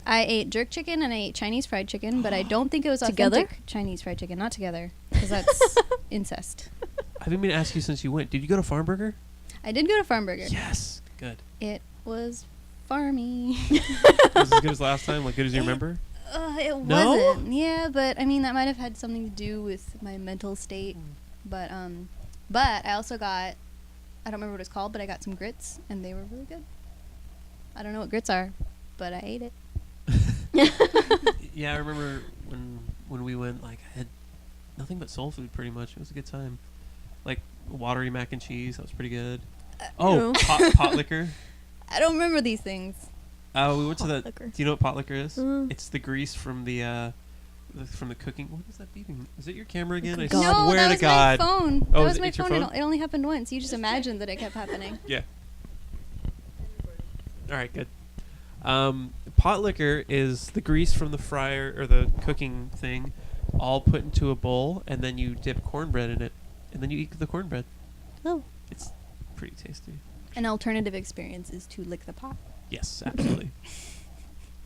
I ate jerk chicken and I ate Chinese fried chicken, but I don't think it was Together? authentic Chinese fried chicken. Not together, because that's incest. I've been meaning to ask you since you went. Did you go to Farm Burger? I did go to Farm Burger. Yes. Good. It was farmy. Was it as good as last time? Like good as you remember? It No? wasn't. Yeah, but I mean that might have had something to do with my mental state. But I also got, I don't remember what it's called, but I got some grits and they were really good. I don't know what grits are, but I ate it. Yeah, I remember when we went. Like I had nothing but soul food pretty much. It was a good time. Like watery mac and cheese. That was pretty good. Oh, pot liquor. I don't remember these things. We went to Pot the. liquor. Do you know what pot liquor is? Mm. It's the grease from the cooking. What is that beeping? Is it your camera again? I God. No, swear that to was God. my phone. Oh, That is was it- my it's your phone. phone? It only happened once. You just imagined that it kept happening. Yeah. All right, good. Pot liquor is the grease from the fryer or the cooking thing, all put into a bowl, and then you dip cornbread in it, and then you eat the cornbread. Oh. It's pretty tasty. An alternative experience is to lick the pot. Yes, absolutely.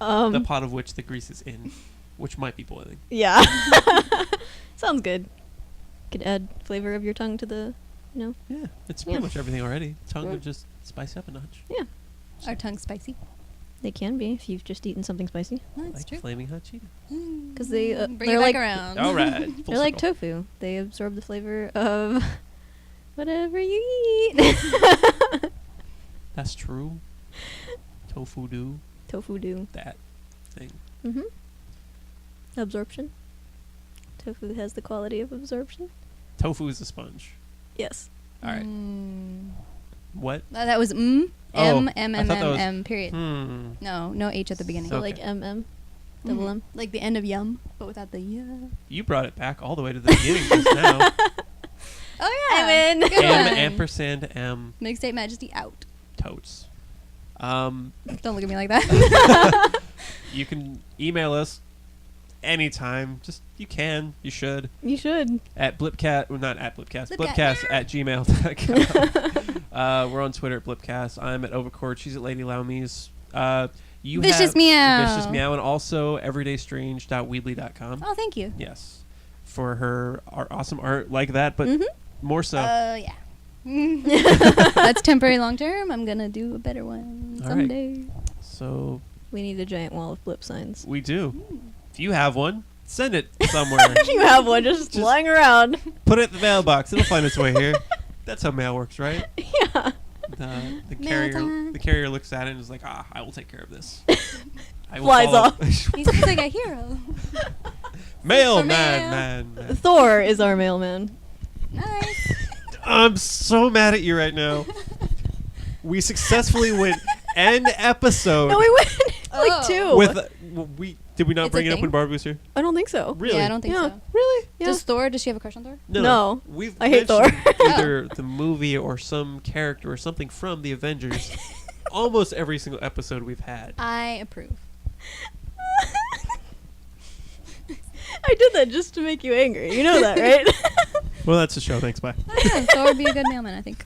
Um, The pot of which the grease is in, which might be boiling. Yeah. Sounds good. Could add flavor of your tongue to the, Yeah, it's Yeah. pretty much everything already. Tongue Yeah. would just spice up a notch. yeah. Our tongue's spicy. They can be if you've just eaten something spicy. No, that's Like true. flaming hot Cheetos. 'Cause they, Bring they're it back like- around. All right. full They're like circle. tofu. They absorb the flavor of whatever you eat. That's true. Tofu do Tofu do. that thing. Mm-hmm. Absorption. Tofu has the quality of absorption. Tofu is a sponge. Yes. All right. What? That was Oh, M I thought that was- M period. Hmm. No H at the beginning. So Okay. like double Mhm. M. Like the end of yum, but without the yeah. You brought it back all the way to the beginning just now. Oh yeah. I'm in. Good M one. ampersand M Mixtape Majesty out. totes. Don't look at me like that. You can email us anytime. Just you should You should. at blipcast. Well, not at blipcast. Blipcast. Blipcast at gmail.com. We're on Twitter at blipcast. I'm at Overcord. She's at Lady Laumes. You Vicious have Meow. Vicious Meow, and also everydaystrange.weebly.com. Oh, thank you. Yes, for her awesome art like that, but Mhm. more so. Yeah. That's temporary long term. I'm gonna do a better one All right. someday. So We need a giant wall of blip signs. we do. If you have one, send it somewhere. If you have one just lying around. Put it in the mailbox. It'll find its way here. That's how mail works, right? Yeah. The Mail carrier time. the carrier looks at it and is like, I will take care of this. I will Flies follow- off. He seems like a hero. Mail For man, mail. man. Thor is our mailman. Nice. I'm so mad at you right now. We successfully went end episode No, we went Oh. like two. with did we not It's bring a it up thing? when Barbie was here? I don't think so. Really? Yeah, I don't think Yeah. so. Really? Yeah. Does she have a crush on Thor? No. We've I hate Thor. mentioned either the movie or some character or something from the Avengers. Almost every single episode we've had. I approve. I did that just to make you angry. You know that, right? Well, that's the show. Thanks. Bye. Oh, yeah, Thor would be a good mailman, I think.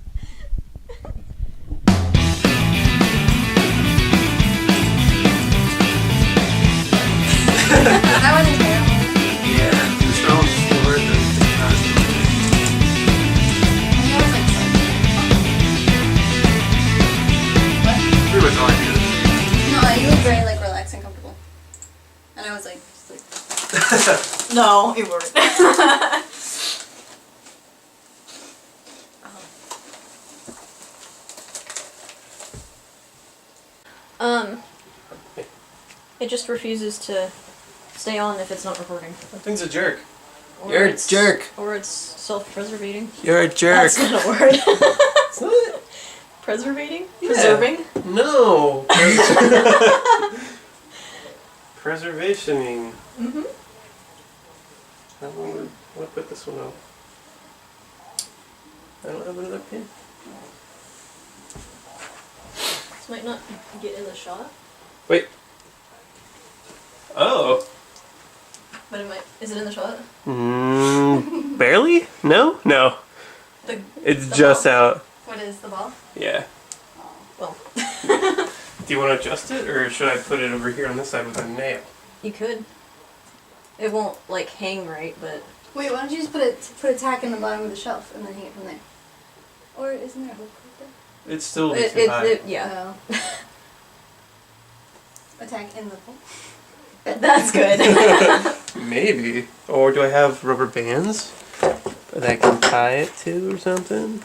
I wasn't terrible. Yeah, just on the floor. Pretty much all I did. No, you look very like relaxed and comfortable. And I was like, just like No, you weren't. It just refuses to stay on if it's not recording. That thing's a jerk. Or You're a it's- jerk. Or it's self-preservating. You're a jerk. That's not a word. It's not. Preservating? Yeah. Preserving? No. Preservationing. Mm-hmm. I want to put this one out. I don't have another pin. This might not get in the shot, Wait. Oh. but it might. Is it in the shot? Mm. Barely? No? No. It's the just ball. out. What is the ball? Yeah. Well, Do you want to adjust it, or should I put it over here on this side with a nail? you could. It won't like hang right, but Wait, why don't you just put a tack in the bottom of the shelf and then hang it from there? Or isn't there a hook right there? It's still way too high. yeah. Oh. A tack in the hole. That's good. Maybe. Or do I have rubber bands that I can tie it to or something?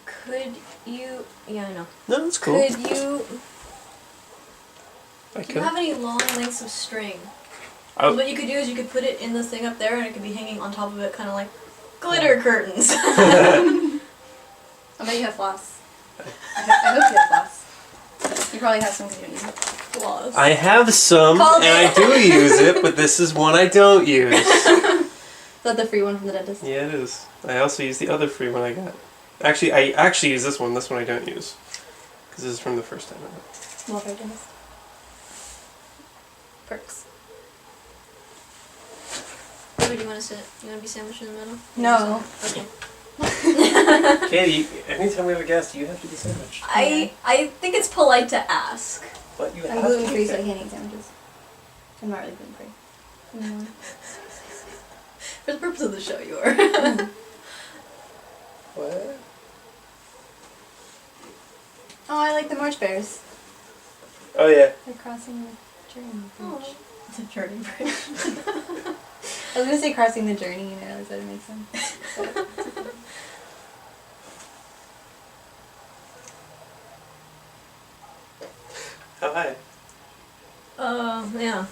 Could you? Yeah, I know. No, that's cool. Could you? I Do you could. have any long lengths of string? Oh. What you could do is you could put it in the thing up there, and it could be hanging on top of it, kind of like glitter curtains. I bet you have floss. I hope you have floss. You probably have some because you don't use it. Flaws. I have some, Called and I it. do use it, but this is one I don't use. Is that the free one from the dentist? Yeah, it is. I also use the other free one I got. Actually, I actually use this one. This one I don't use. Because this is from the first time I got it. Welfare dentist. Perks. Where would you want to sit? You want to be sandwiched in the middle? No. Okay. Katie, anytime we have a guest, you have to be sandwiched. I think it's polite to ask. But you I'm have gluten to free, be so I sandwiched. can't eat sandwiches. I'm not really gluten free. Anymore. For the purpose of the show, you are. What? Oh, I like the March Bears. Oh, yeah. They're crossing the journey bridge. It's a journey bridge. I was gonna say crossing the journey, and I realized that it makes sense. But How high? Yeah.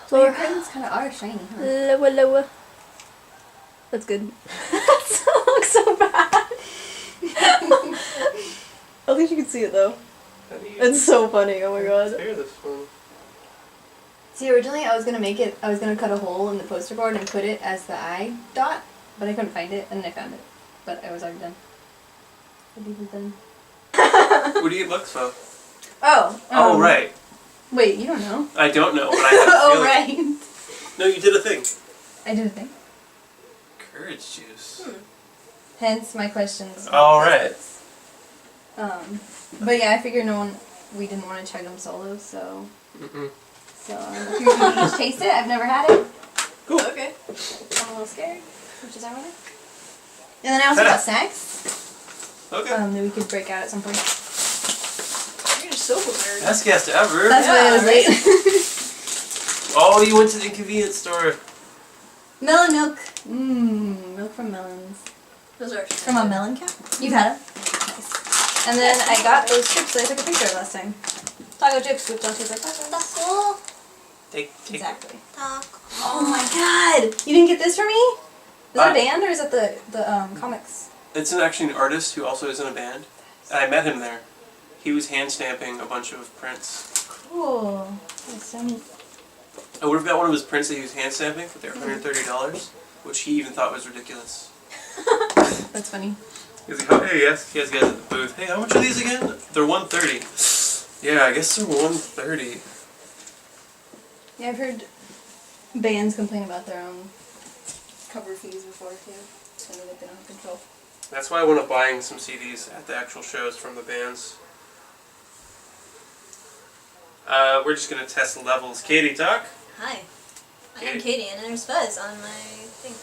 so your curtains kind of are shiny, huh? Lower, lower. That's good. That looks so bad. At least you can see it though. How do you It's so funny. Oh my god. tear this one? See, originally I was gonna cut a hole in the poster board and put it as the eye dot, but I couldn't find it, and then I found it. But I was already done. I think it's done. What do you get bucks for? Oh. Oh, right. Wait, you don't know. I don't know, but I have a Oh, feeling. right. No, you did a thing. I did a thing. Courage juice. Hence my questions. All right. But yeah, I figured we didn't want to chug them solo, so. Mm-mm. So if you can each taste it, I've never had it. Cool. Okay. I'm a little scared, which is ironic. And then I also got snacks. Okay. That we could break out at some point. You're just so prepared. Best guest ever. That's why I was right? late. Oh, you went to the convenience store. Melon milk. Mmm, milk from melons. Those are From a melon cow? You've had it? Nice. And then I got those chips that I took a picture of last time. Taco chips, which don't taste like tacos. Take. Exactly. Taco. Oh my god! You didn't get this for me? Is that a band or is that the comics? It's actually an artist who also is in a band. And I met him there. He was hand stamping a bunch of prints. Cool. That's so neat. I would have got one of his prints that he was hand stamping, but they're $130, which he even thought was ridiculous. That's funny. He's like, oh, hey, yes, he has guys at the booth. Hey, how much are these again? They're $130. Yeah, I guess they're $130. Yeah, I've heard bands complain about their own cover fees before too. Something that they don't have control. That's why I went up buying some CDs at the actual shows from the bands. We're just gonna test the levels. Katie, talk. Hi. I am Katie. Katie, and there's Fuzz on my thing.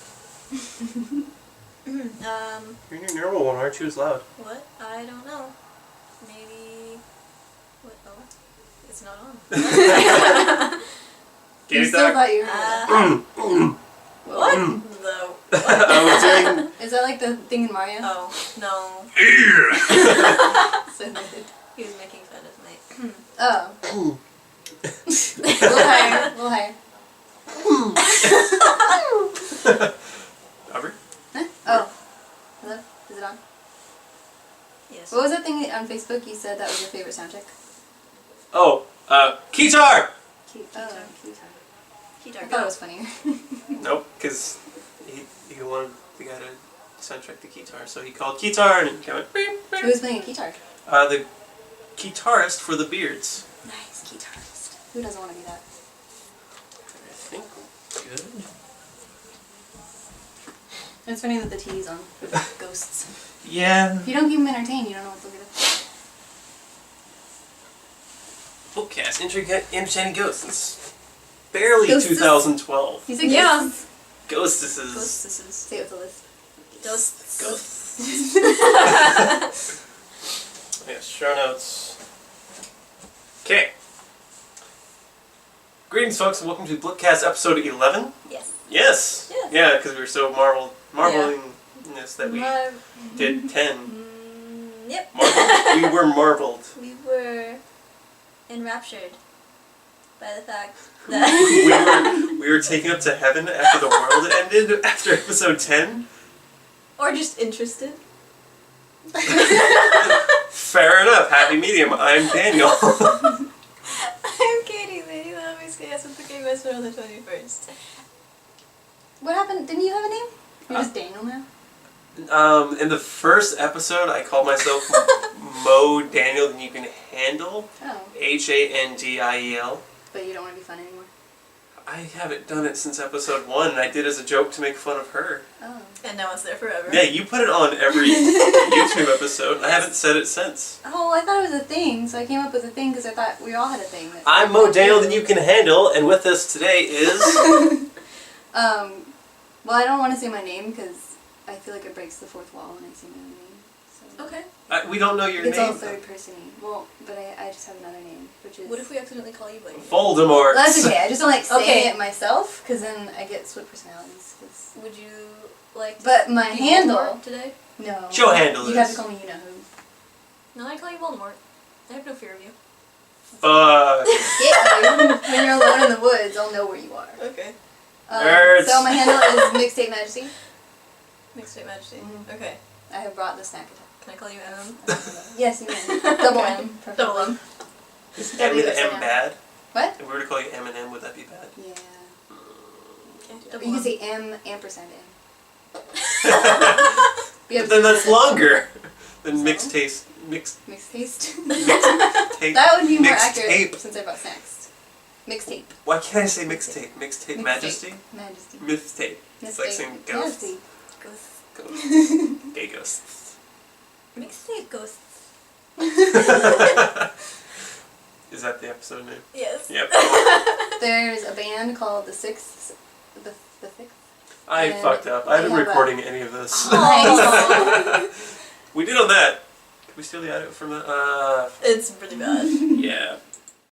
You're in your normal one, aren't you? It's loud. What? I don't know. Maybe. What? Oh, it's not on. You Katie, still talk. thought you heard What? Mm. No. I was saying. it. Is that like the thing in Mario? Oh no. So good. He was making fun of my. Oh. A little higher. A little higher. Robert? Huh? Oh. Hello? Is it on? Yes. What was that thing on Facebook you said that was your favorite soundtrack? Oh, Keytar! Cute. Guitar. I Guitar. thought it was funnier. Nope, because he wanted the guy to soundtrack the Keytar, so he called Keytar and he went beep, beep. Who was playing a guitar? The guitarist for the Beards. Nice guitarist. Who doesn't want to be that? I think good. It's funny that the T's on ghosts. Yeah. If you don't keep them entertained, you don't know what they'll get up to. Bookcast, Entertaining Ghosts. It's barely Ghostes. 2012. He's like, Yeah. Ghostesses. Ghostesses. Say it with a list. Ghosts. Ghosts. Yes, show notes. Okay. Greetings, folks, and welcome to Blipcast episode 11. Yes. Yes. Yes. Yeah, because we were so marvelingness that we did 10. Yep. We were marveled. We were enraptured by the fact we, that... were taken up to heaven after the world ended after episode 10. Or just interested. Fair enough. Happy medium. I'm Daniel. I'm Katie, lady that always gets with the gay best friend on the 21st. What happened? Didn't you have a name? You're just Daniel now? In the first episode, I called myself Mo Daniel, and You Can Handle. Oh. Handiel. But you don't want to be fun anymore? I haven't done it since episode 1, and I did as a joke to make fun of her. Oh. And now it's there forever. Yeah, you put it on every YouTube episode, and I haven't said it since. Oh, I thought it was a thing, so I came up with a thing because I thought we all had a thing. That I'm Mo Daniel, and You Can Handle, and with us today is... Well, I don't want to say my name because I feel like it breaks the fourth wall when I say my own name. So. Okay. We don't know your It's name. all third person. Well, but I just have another name, which is... What if we accidentally call you like... Voldemort. Well, that's okay. I just don't like saying Okay. it myself because then I get split personalities. 'Cause... Would you like to But my be handle... Voldemort today? No. Your handle You'd have is- to call me you-know-who. No, I call you Voldemort. I have no fear of you. Fuck. Yeah, when you're alone in the woods, I'll know where you are. Okay. Nerds. So my handle is Mixtape Majesty. Mixtape Majesty. Mhm. Okay. I have brought the snack attack. Can I call you MM? Yes, you can. Double Okay. M. Perfectly. Double M. Is W M and upside M down. bad? What? If we were to call you M and M, would that be bad? Yeah. Okay. You Double can M. say M ampersand M. But then that's longer than So? mixed taste. Mixed Mixed taste. tape. That would be more Mixed accurate tape. since I brought snacks. Mixtape. Why can't I say mixtape? Mixtape Majesty? Majesty. Mixtape. It's like Mixtape. saying ghosts. Majesty. Ghosts. Ghosts. Gay ghosts. Mixtape ghosts. Is that the episode name? Yes. Yep. There's a band called The Sixth. The Sixth? I And fucked up. I they haven't have a- recording any of this. Aw. We did on that. Can we steal the audio from that? It's really bad. Yeah.